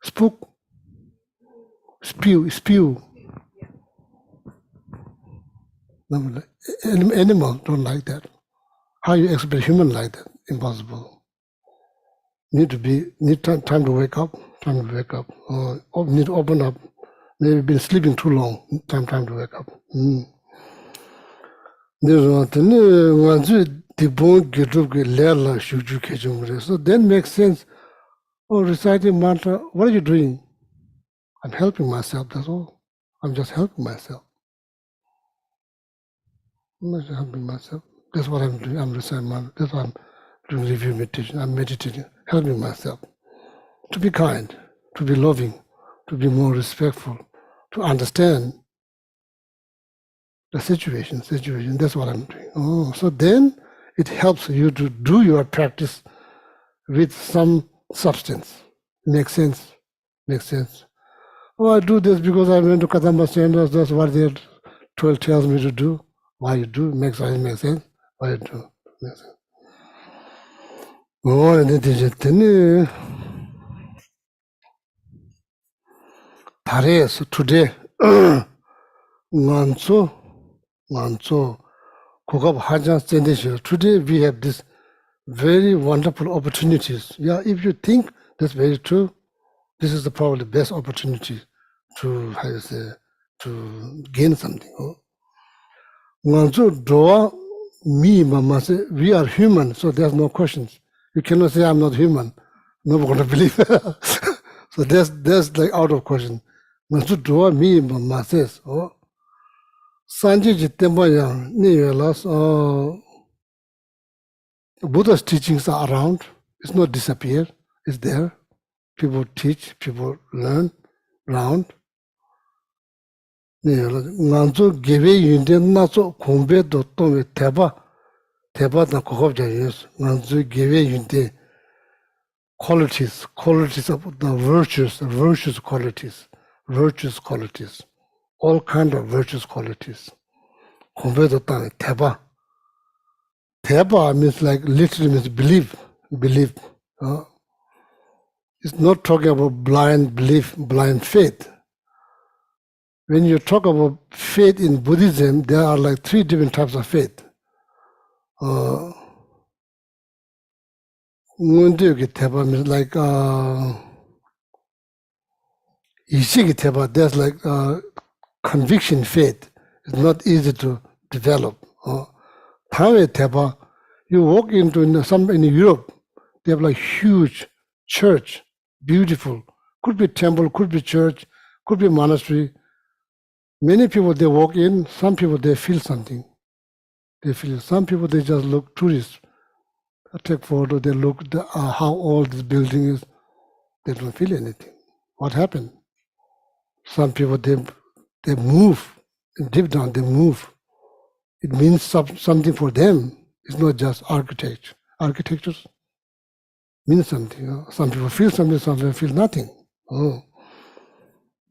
Spook, spew. Animal don't like that. How you expect human like that? Impossible. Need time to wake up. Time to wake up. Or need to open up. Maybe been sleeping too long. Time to wake up. So then makes sense. Oh, reciting mantra. What are you doing? I'm helping myself. That's all. I'm just helping myself. I'm just helping myself. That's what I'm doing. I'm reciting mantra. That's what I'm doing. Review meditation. I'm meditating, helping myself to be kind, to be loving, to be more respectful, to understand the situation. That's what I'm doing. Oh, so then it helps you to do your practice with some substance. Makes sense. Makes sense. Oh, I do this because I went to Kadamba Sanders. That's what they tells me to do. Why you do? Makes sense. Why you do? Makes sense. Oh, and then so today, today we have this very wonderful opportunities. Yeah, if you think that's very true, this is probably the best opportunity to, how you say, to gain something. Me, Mama, say, we are human, so there's no questions. You cannot say I'm not human. Nobody's gonna believe. So that's like out of question. Me, Mama says, oh, Sanjay Jitembayang, Buddha's teachings are around. It's not disappeared. It's there. People teach, people learn around. Nganzo gebe yunde naso kumbe do tome teba na kokop jayus. Nganzo gebe yunde qualities of the virtuous qualities, all kind of virtuous qualities. Kumbe do tome teba. Teba means like literally means believe. It's not talking about blind belief, blind faith. When you talk about faith in Buddhism, there are like 3 different types of faith. Means like there's like conviction faith. It's not easy to develop. You walk into in Europe, they have like huge church, beautiful. Could be temple, could be church, could be monastery. Many people, they walk in, some people, they feel something. Some people, they just look tourists. Take photo, they look how old this building is. They don't feel anything. What happened? Some people, they move, deep down, they move. It means something for them. It's not just architecture. Architecture means something. Some people feel something, some people feel nothing. Oh.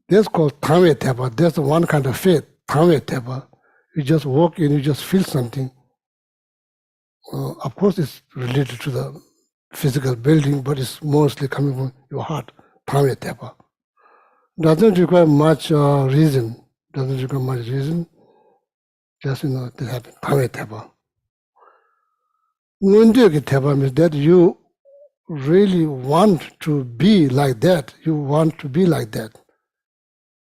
That's called Tame Tepa. That's the one kind of faith, Tame Tepa. You just walk in, you just feel something. Of course, it's related to the physical building, but it's mostly coming from your heart. Tame tepa. Doesn't require much reason. Doesn't require much reason. Just this happen. Tame tepa. Ngunde tepa means that you really want to be like that. You want to be like that.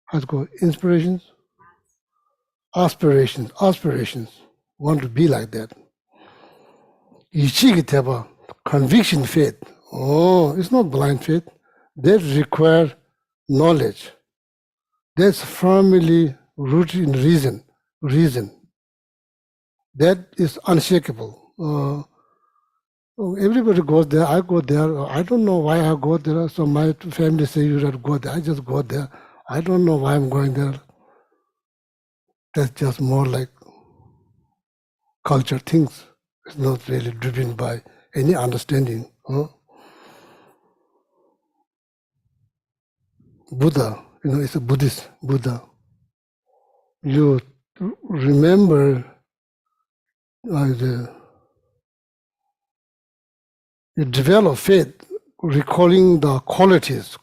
How's it called? Inspirations, aspirations, want to be like that. Ichigi tepa, conviction faith. Oh, it's not blind faith. That require knowledge. That's firmly rooted in reason. That is unshakable. Everybody goes there. I go there. I don't know why I go there. So my family say you should go there. I just go there. I don't know why I'm going there. That's just more like culture things. It's not really driven by any understanding. Buddha, it's a Buddhist Buddha. You remember you develop faith, recalling the qualities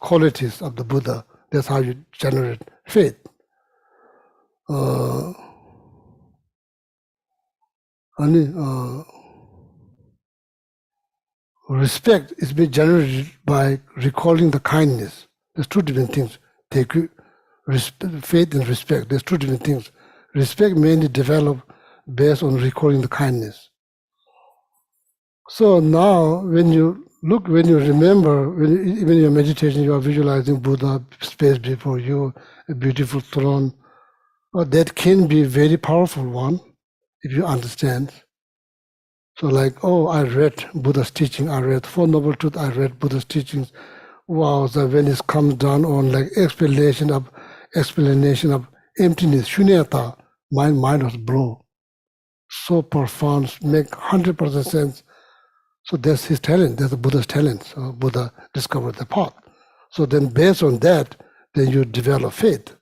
of the Buddha. That's how you generate faith. Respect is being generated by recalling the kindness. There's two different things. Faith and respect. There's two different things. Respect mainly develop based on recalling the kindness. So now, when you remember, even in your meditation, you are visualizing Buddha space before you, a beautiful throne. That can be a very powerful one if you understand. So like, I read Buddha's teaching, I read Four Noble Truths, I read Buddha's teachings. Wow, so when it comes down on like explanation of emptiness, shunyata, my mind was blown. So profound, make 100% sense. So that's his talent, that's the Buddha's talent. So Buddha discovered the path. So then based on that, then you develop faith.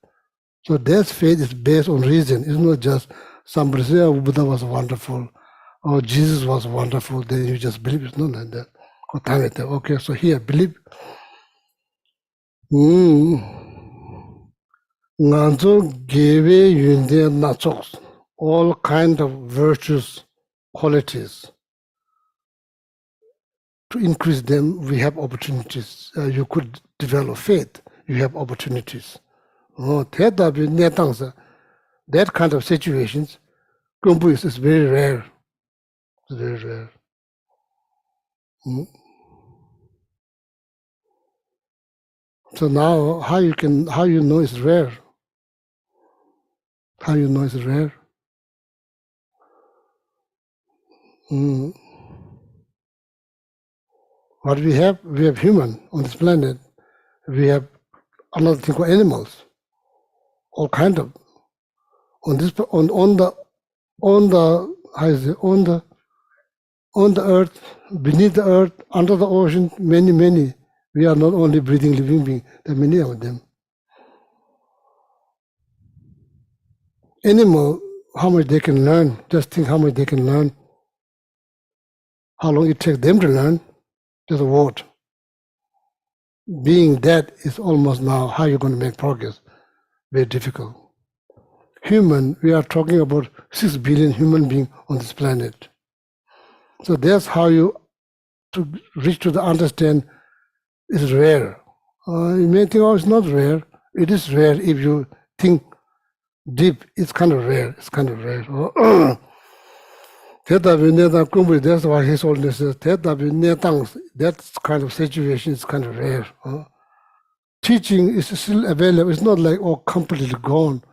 So that faith is based on reason. It's not just somebody say, Buddha was wonderful, or Jesus was wonderful, then you just believe. It's not like that. Okay, so here, believe. All kind of virtues, qualities. To increase them, we have opportunities. You could develop faith. You have opportunities. That kind of situations, Kumbu is very rare. It's very rare. So now, how you know it's rare? How you know it's rare? What we have human on this planet. We have another thing called animals. All kind of on the earth, beneath the earth, under the ocean, many. We are not only breathing living beings. There are many of them. Animal, how much they can learn. Just think how much they can learn. How long it takes them to learn. Just a word. Being that is almost now how you're going to make progress. Very difficult. Human, we are talking about 6 billion human beings on this planet. So that's how you to reach to the understand is rare. You may think, it's not rare. It is rare if you think deep. It's kind of rare. That's why His Holiness says, that kind of situation is kind of rare. Teaching is still available. It's not like, completely gone.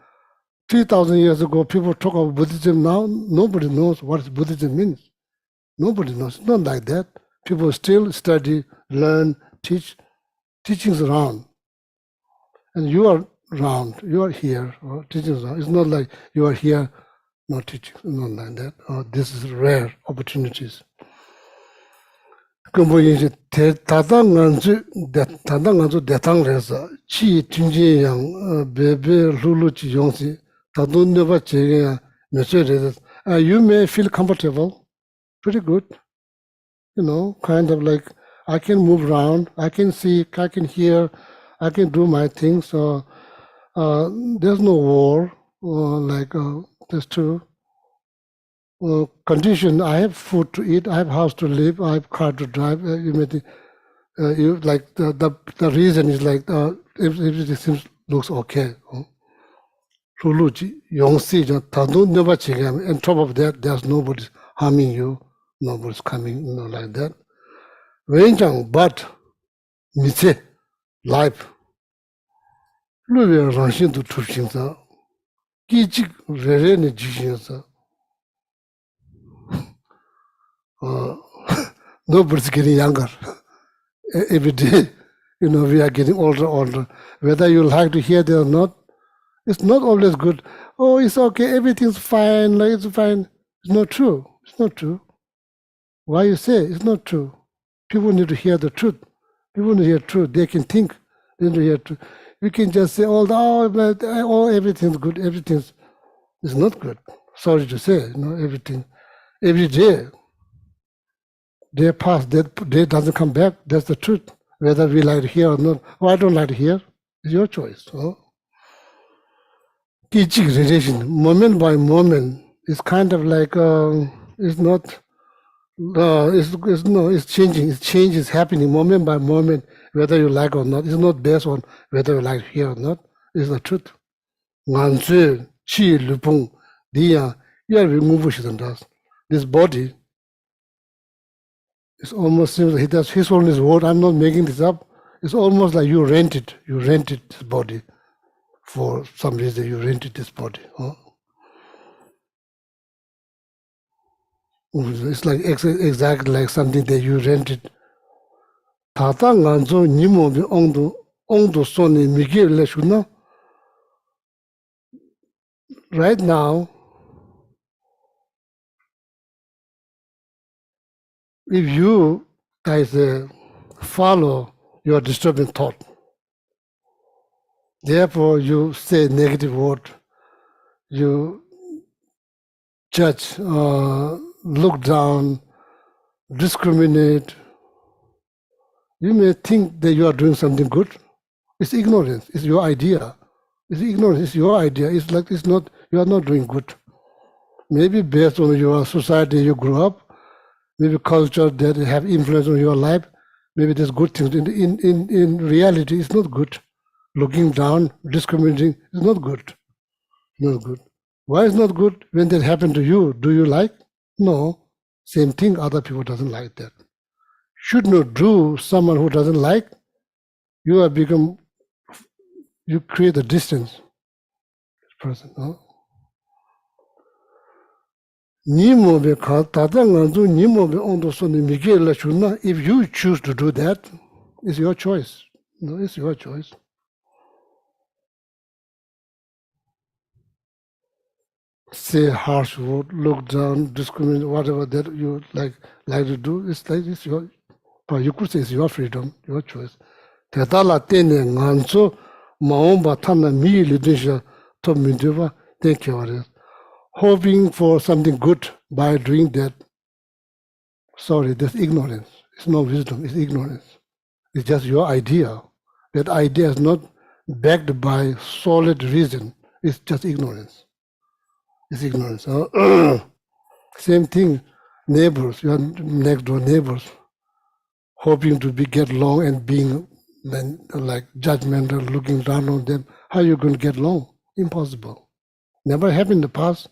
3,000 years ago, people talk about Buddhism. Now, nobody knows what Buddhism means. Nobody knows. It's not like that. People still study, learn, teach. Teaching's around. And you are around. You are here. Teaching's around. It's not like you are here, not teaching. It's not like that. This is rare opportunities. You may feel comfortable, pretty good. kind of like I can move around, I can see, I can hear, I can do my things. So there's no war, there's two condition. I have food to eat, I have house to live, I have car to drive. You may think, you like the reason is like everything seems looks okay. And top of that, there's nobody harming you, nobody's coming, like that. But life, nobody's getting younger. Every day, we are getting older. Whether you like to hear that or not, it's not always good. Oh, it's okay, everything's fine, like it's fine. It's not true. It's not true. Why you say it's not true? People need to hear the truth. People need to hear truth. They can think. They need to hear truth. We can just say, everything's good. Everything's it's not good. Sorry to say, everything. Every day, day pass, that day doesn't come back. That's the truth. Whether we like to hear or not. I don't like to hear. It's your choice. Teaching relation, moment by moment, is kind of like it's not. It's changing. It's change is happening moment by moment, whether you like or not. It's not based on whether you like to hear or not. It's the truth. This body is almost seems like that's his own word. I'm not making this up. It's almost like you rented this body for some reason. You rented this body. It's like exactly like something that you rented. Right now, if you guys follow your disturbing thought, therefore you say negative word, you judge, look down, discriminate, you may think that you are doing something good. It's ignorance. It's your idea. It's ignorance. It's your idea. It's like it's not. You are not doing good. Maybe based on your society you grew up, maybe culture that have influence on your life. Maybe there's good things. In reality, it's not good. Looking down, discriminating is not good. Not good. Why is not good? When that happened to you, do you like? No. Same thing. Other people doesn't like that. Should not do someone who doesn't like. You create a distance. This person. If you choose to do that, it's your choice. It's your choice. Say harsh word, look down, discriminate, whatever that you like to do. It's your. But you could say it's your freedom, your choice. Tetala tene nganso maomba tana mi lidisha to Shantideva. Thank you. Hoping for something good by doing that. Sorry, that's ignorance. It's not wisdom, it's ignorance. It's just your idea. That idea is not backed by solid reason. It's just ignorance. It's ignorance. Same thing, neighbors, your next door neighbors, hoping to get along and being like judgmental, looking down on them. How are you going to get along? Impossible. Never happened in the past.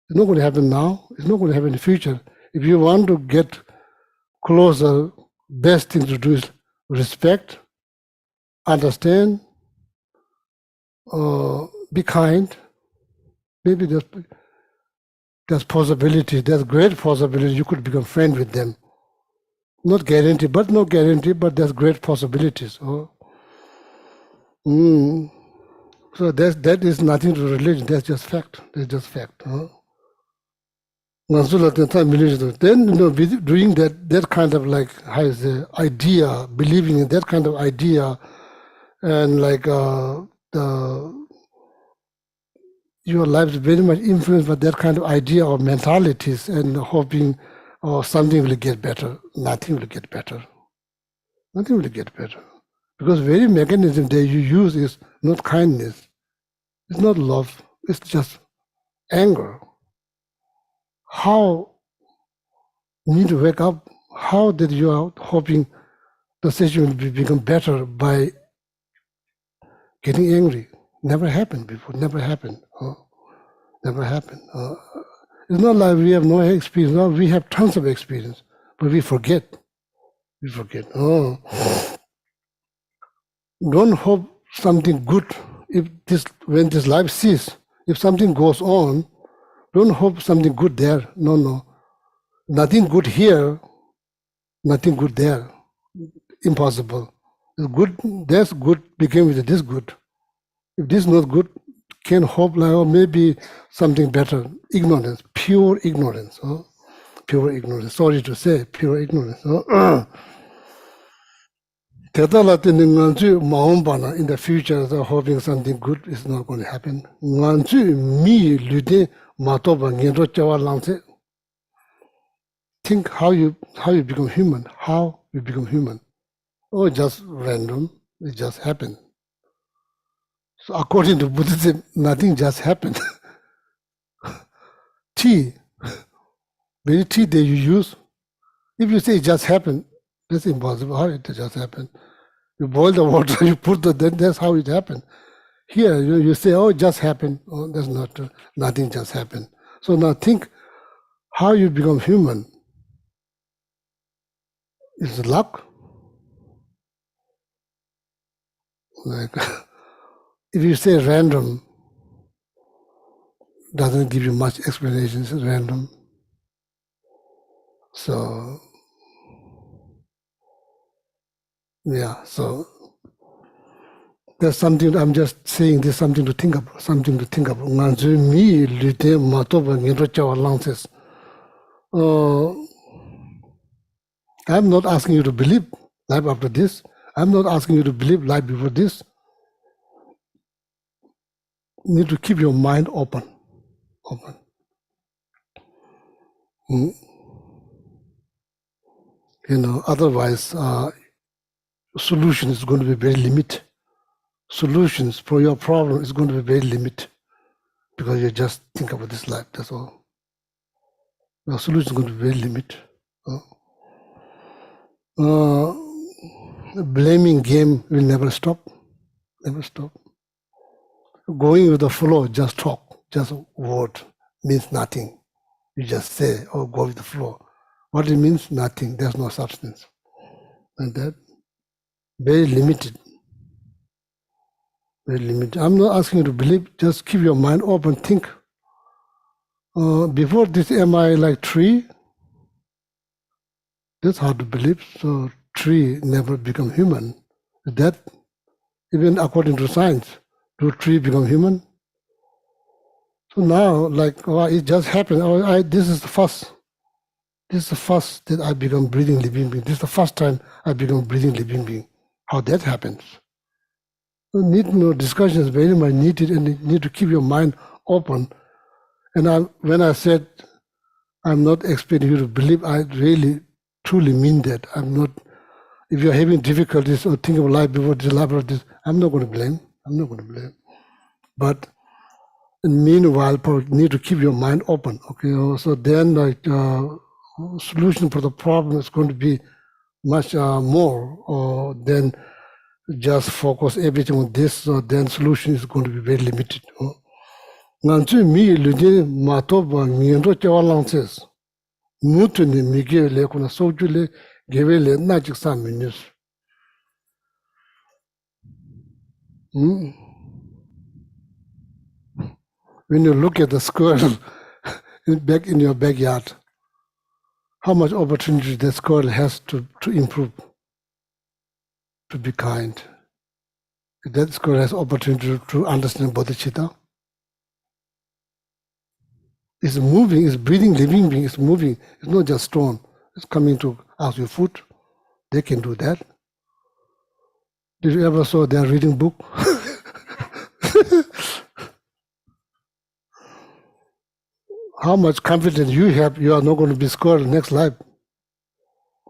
It's not going to happen now. It's not going to happen in the future. If you want to get closer, best thing to do is respect, understand, be kind. Maybe there's possibility, there's great possibility you could become friends with them. Not guaranteed, but there's great possibilities. So that is nothing to religion, that's just fact. That's just fact. Then doing that kind of like has the idea, believing in that kind of idea, and like your life is very much influenced by that kind of idea or mentalities, and hoping or something will get better. Nothing will get better. Nothing will get better. Because very mechanism that you use is not kindness. It's not love. It's just anger. How you need to wake up? How that you are hoping the situation will become better by getting angry? Never happened before. Never happened. Never happened. It's not like we have no experience. No, we have tons of experience, but we forget. We forget. Don't hope something good. When this life ceases, if something goes on, don't hope something good there. No. Nothing good here, nothing good there. Impossible. It's good. That's good became with this good. If this is not good, can hope like, maybe something better. Ignorance, pure ignorance. Pure ignorance. Sorry to say, pure ignorance. In the future, hoping something good is not going to happen. Think how you become human. How you become human. Oh, just random. It just happened. So according to Buddhism, nothing just happened. Tea, very tea that you use. If you say it just happened, that's impossible. How it just happened? You boil the water, you put then that's how it happened. Here you say, oh, it just happened. Oh, that's not true. Nothing just happened. So now think how you become human. Is luck? Like if you say random, doesn't give you much explanation. It's random. So yeah, so there's something I'm just saying. There's something to think about. Something to think about. I'm not asking you to believe life after this. I'm not asking you to believe life before this. You need to keep your mind open. Otherwise, solution is going to be very limited. Solutions for your problem is going to be very limited because you just think about this life. That's all. Your solution is going to be very limited. Blaming game will never stop. Never stop. Going with the flow, just talk, just word means nothing. You just say, oh, go with the flow. What it means? Nothing. There's no substance. And that, very limited. Very limited. I'm not asking you to believe, just keep your mind open, think. Before this, am I like tree? That's hard to believe. So tree never become human. That, even according to science, do tree become human? So now, like, it just happened. This is the first. This is the first that I become breathing living being. This is the first time I become breathing living being. How that happens? No discussion is very much needed, and you need to keep your mind open. And when I said I'm not expecting you to believe, I really truly mean that. I'm not. If you're having difficulties or think of life before this, life after this, I'm not going to blame. I'm not going to blame. But meanwhile, you need to keep your mind open. Okay, so then solution for the problem is going to be much more than just focus everything on this. So then solution is going to be very limited. Nganchu mi luje matoba ngendo chawalang says. Mutuni mige le kuna sojule gewele najik sa minus. When you look at the squirrel back in your backyard, how much opportunity the squirrel has to improve, to be kind. That squirrel has opportunity to understand bodhicitta. It's moving, it's breathing, living being, it's moving. It's not just stone. It's coming to ask you food. They can do that. Did you ever saw their reading book? how much confidence you have you are not going to be squirrel next life.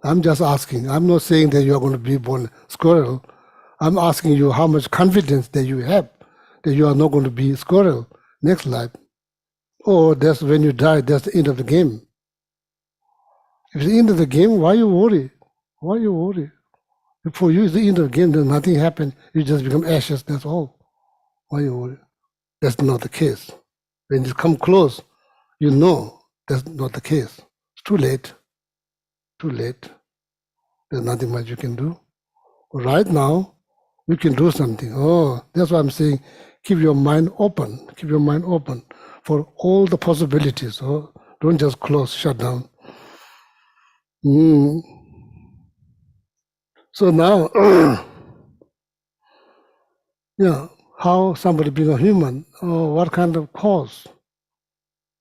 I'm just asking. I'm not saying that you are going to be born squirrel. I'm asking you how much confidence that you have that you are not going to be squirrel next life. Or that's when you die, that's the end of the game. If it's the end of the game, why you worry? Why you worry? For you, it's the end of the game, then nothing happened. You just become ashes, that's all. Why you worry? That's not the case. When you come close, you know that's not the case. It's too late. Too late. There's nothing much you can do. Right now, you can do something. Oh, that's why I'm saying keep your mind open. Keep your mind open for all the possibilities. Oh, don't just close, shut down. So now, yeah, how somebody being a human, oh, what kind of cause?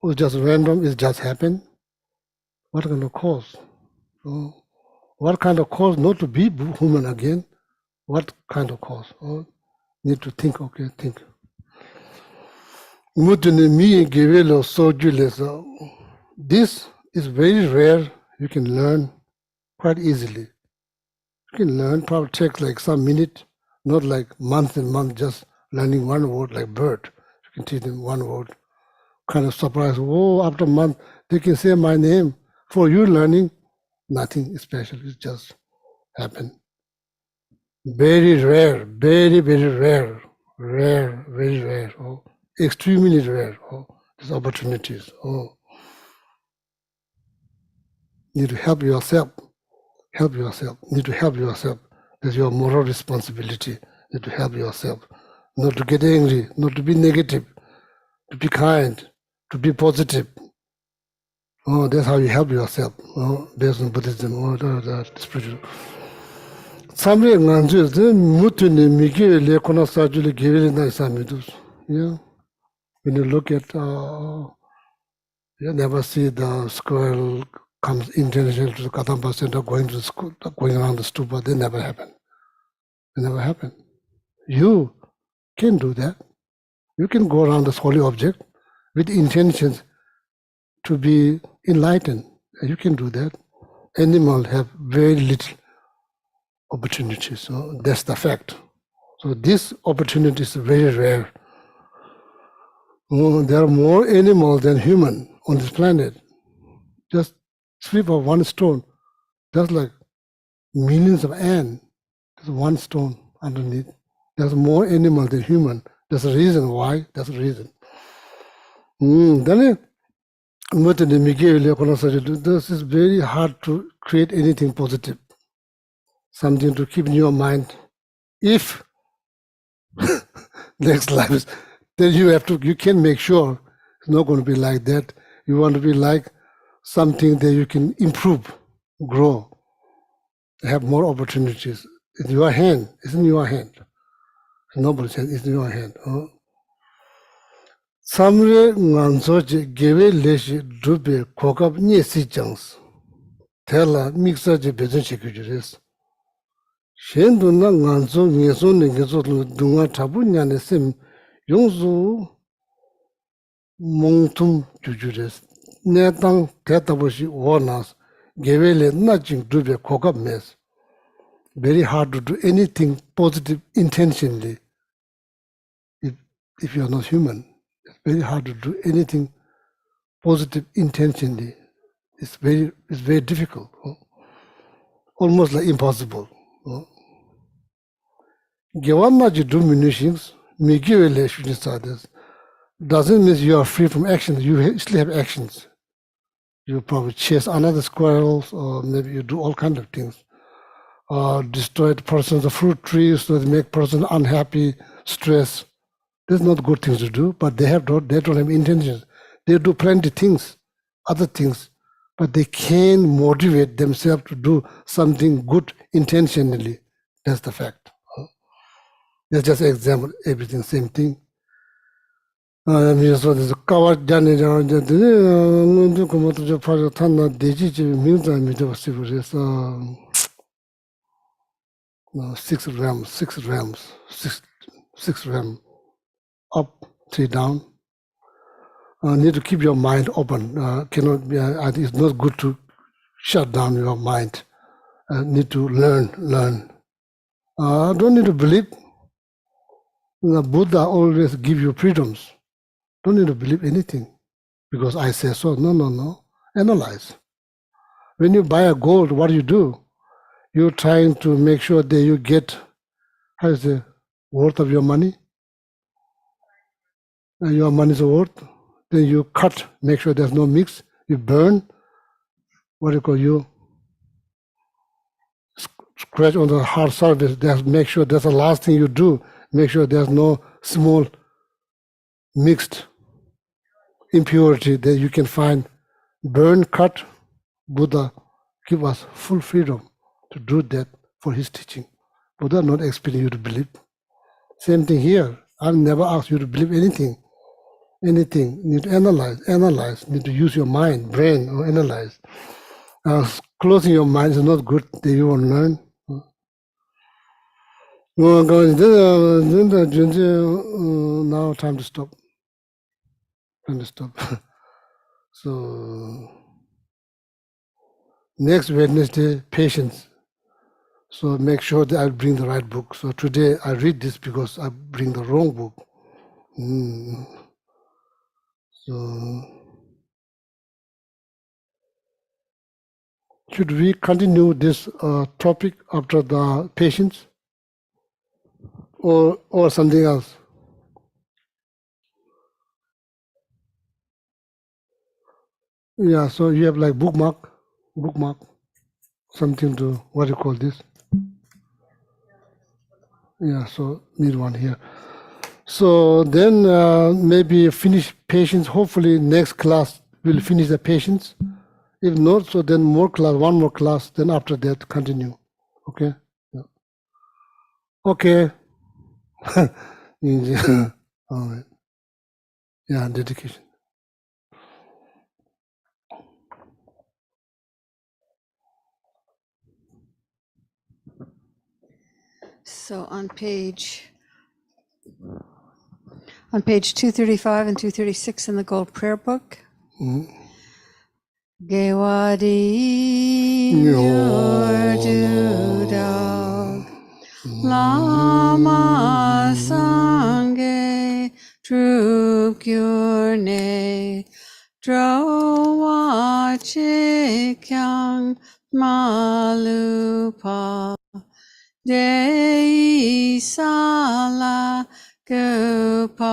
Was just random, it just happened? What kind of cause? Oh, what kind of cause not to be human again? What kind of cause? Oh, need to think, okay, think. This is very rare. You can learn quite easily. You can learn, probably take like some minute, not like months and months, just learning one word like bird. You can teach them one word. Kind of surprised, oh, after a month, they can say my name. For you learning, nothing special, it just happened. Very rare, very, very rare, very rare, oh, extremely rare, oh, these opportunities, oh. Need to help yourself, need to help yourself. That's your moral responsibility, need to help yourself. Not to get angry, not to be negative, to be kind, to be positive. Oh, that's how you help yourself, oh, based on Buddhism, oh, the spiritual. Samre nganju de mutune migi le kona sajule gevele na isamidus. Yeah. When you look at, you never see the squirrel comes international to the Kadamba Center going to the school, going around the stupa. They never happen. They never happen. You can do that. You can go around this holy object with intentions to be enlightened. You can do that. Animals have very little opportunities. So that's the fact. So this opportunity is very rare. There are more animals than human on this planet. Just slip of one stone, that's like millions of ants. There's one stone underneath. There's more animal than human. There's a reason why. That's the reason. Then this is very hard to create anything positive. Something to keep in your mind. If next life is, then you can make sure it's not going to be like that. You want to be like something that you can improve, grow, have more opportunities. It's your hand. It's in your hand. Nobody's hand. It's in your hand. Samre ngansoje gewe leshi drupe kokab nyesi jangs. Tela miksa je bezon shikujures. Shendu na nganso ngeso ne ngeso dunga tabu nyane sem yongsu mongtum jujures. Netang tetaboshi wonas gewe le na jing drupe kokab mes. Very hard to do anything positive intentionally if you are not human. It's very hard to do anything positive intentionally. It's very difficult, almost like impossible. Gewanna ji do munitions, migiwele shunisadas, doesn't mean you are free from actions. You still have actions. You probably chase another squirrels, or maybe you do all kinds of things. Destroy the person's fruit trees, so they make person unhappy, stress. There's not good things to do, but they don't have intentions. They do plenty things, other things, but they can motivate themselves to do something good intentionally. That's the fact. That's just an example, everything, same thing. So there's a cover Johnny six realms, six realms, up, three down. need to keep your mind open. Cannot be. It's not good to shut down your mind. Need to learn. Don't need to believe. The Buddha always give you freedoms. Don't need to believe anything because I say so. No. Analyze. When you buy a gold, what do? You're trying to make sure that you get, how is the worth of your money? Your money's worth. Then you cut, make sure there's no mix. You burn. What do you call you? Scratch on the hard surface. Make sure that's the last thing you do. Make sure there's no small mixed impurity that you can find. Burn, cut. Buddha give us full freedom to do that for his teaching. Buddha not expecting you to believe. Same thing here. I've never asked you to believe anything. Need to analyze. Need to use your mind, brain, or analyze. Closing your mind is not good. That you won't learn. Now time to stop. So next Wednesday, patience. So make sure that I bring the right book. So today I read this because I bring the wrong book. So should we continue this topic after the patience or something else? Yeah, so you have like bookmark, something to, what do you call this? Yeah, so need one here. So then maybe finish patience. Hopefully next class we'll finish the patience. If not, so then one more class, then after that continue. Okay? Yeah. Okay. All right. Yeah, dedication. So on page 235 and 236 in the Gold Prayer Book. Gewadi Yordu Dog Lama Sange Trup Gyurne Drowa Chikyang Malupa Dei Sala Guparshog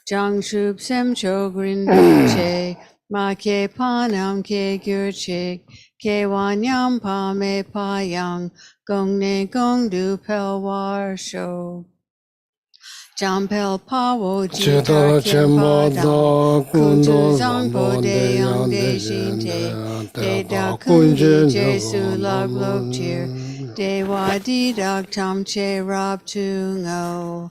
Jangshub Semcho Grinduche Ma Ke Panam Ke Gyurchik Ke Wanyam Pa Me Payang Gongne Gongdu Pelwar Shog Jampel Pawo Jita Kempa Dang Kuntu Zangpo De Yang De Shinte De Da Kunji Jesu Lag Lok Chir De Wadi Dak Tam Che Rab Tu Ngo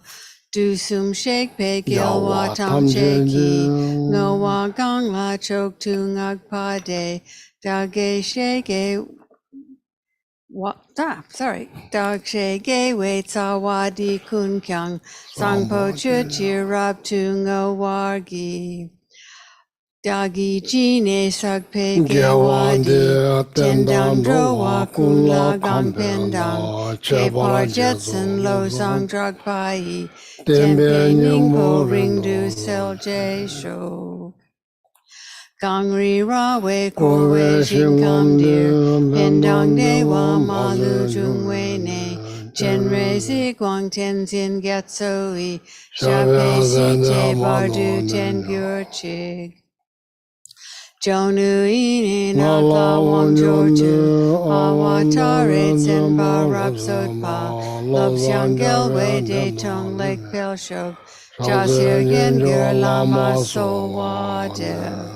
Du Sum Shek Pe Gil Wa Tam Che Ki Ngo Wa Gang La Chok Tu Ngak Pa De Da Geshe Ge Dag She Ge Wei Tsa Wadi Kun Kyang Sangpo Chu Rab Tu Ngo Wargi Dagi Jine Sak Pe Ge Wadi Tendang Dro Wa Kun La Gang Pendang Ke Par Jetson Lo Sang Drag Pai Tempe Ningpo Ring Du Sel Je Sho Gangri Ra Wei Ko Wei Shin Kam Dir Pendang De Wa Ma Lu Jung Wei Ne Chen Rei Zi Guang Ten Zin Get So I Sha Pe Si Te Bar Du Ten Gyur Chig Jonu Ine Na La Wang Jo Tu Awa Tare Zen Ba Rab Sot Pa Lop Xiang Gel Wei De Tong Lek Pel Shok Jasir Gen Gyur Lama So Wa De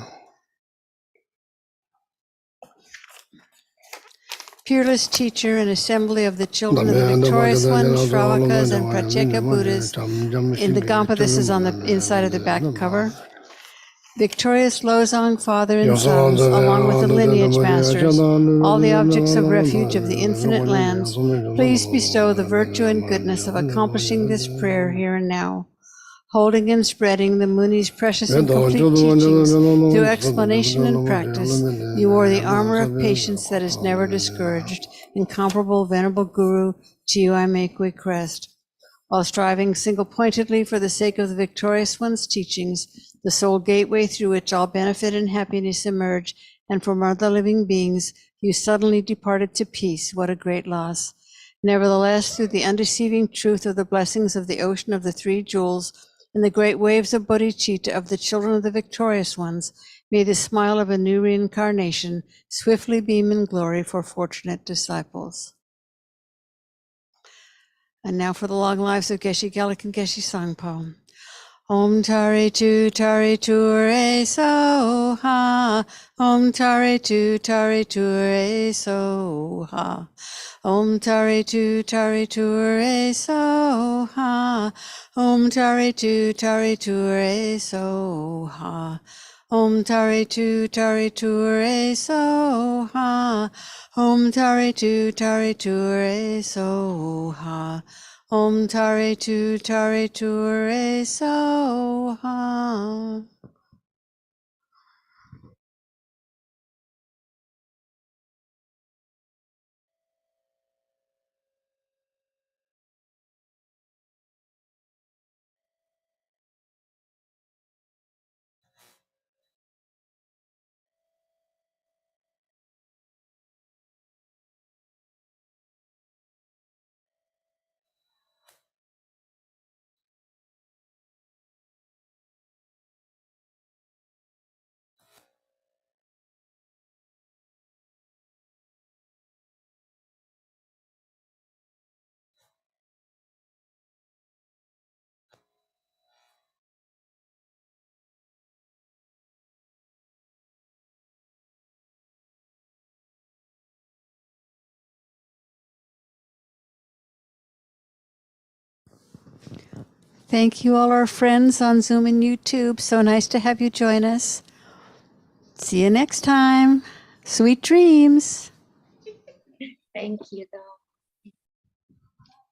Peerless teacher and assembly of the children of the victorious ones, Shravakas and Pratyeka Buddhas. In the Gampa, this is on the inside of the back cover. Victorious Lozang, father and sons, along with the lineage masters, all the objects of refuge of the infinite lands, please bestow the virtue and goodness of accomplishing this prayer here and now. holding and spreading the Muni's precious and complete teachings through explanation and practice. You wore the armor of patience that is never discouraged. Incomparable, venerable Guru, to you I make request. While striving single-pointedly for the sake of the victorious one's teachings, the sole gateway through which all benefit and happiness emerge, and from other living beings, you suddenly departed to peace. What a great loss. Nevertheless, through the undeceiving truth of the blessings of the ocean of the three jewels and the great waves of bodhicitta of the children of the victorious ones, may the smile of a new reincarnation swiftly beam in glory for fortunate disciples. And now for the long lives of Geshe, Gelek, and Geshe Sangpo. Om Tare Tu Re So Ha. Om Tare Tu Re So Ha. Om Tare Tu Re So Ha. Om Tare Tu Re So Ha. Om Tare Tu Re So Ha. Om Tare Tu Re So Ha. Om Tare Tu Re So Ha. Thank you, all our friends on Zoom and YouTube. So nice to have you join us. See you next time. Sweet dreams. Thank you, though.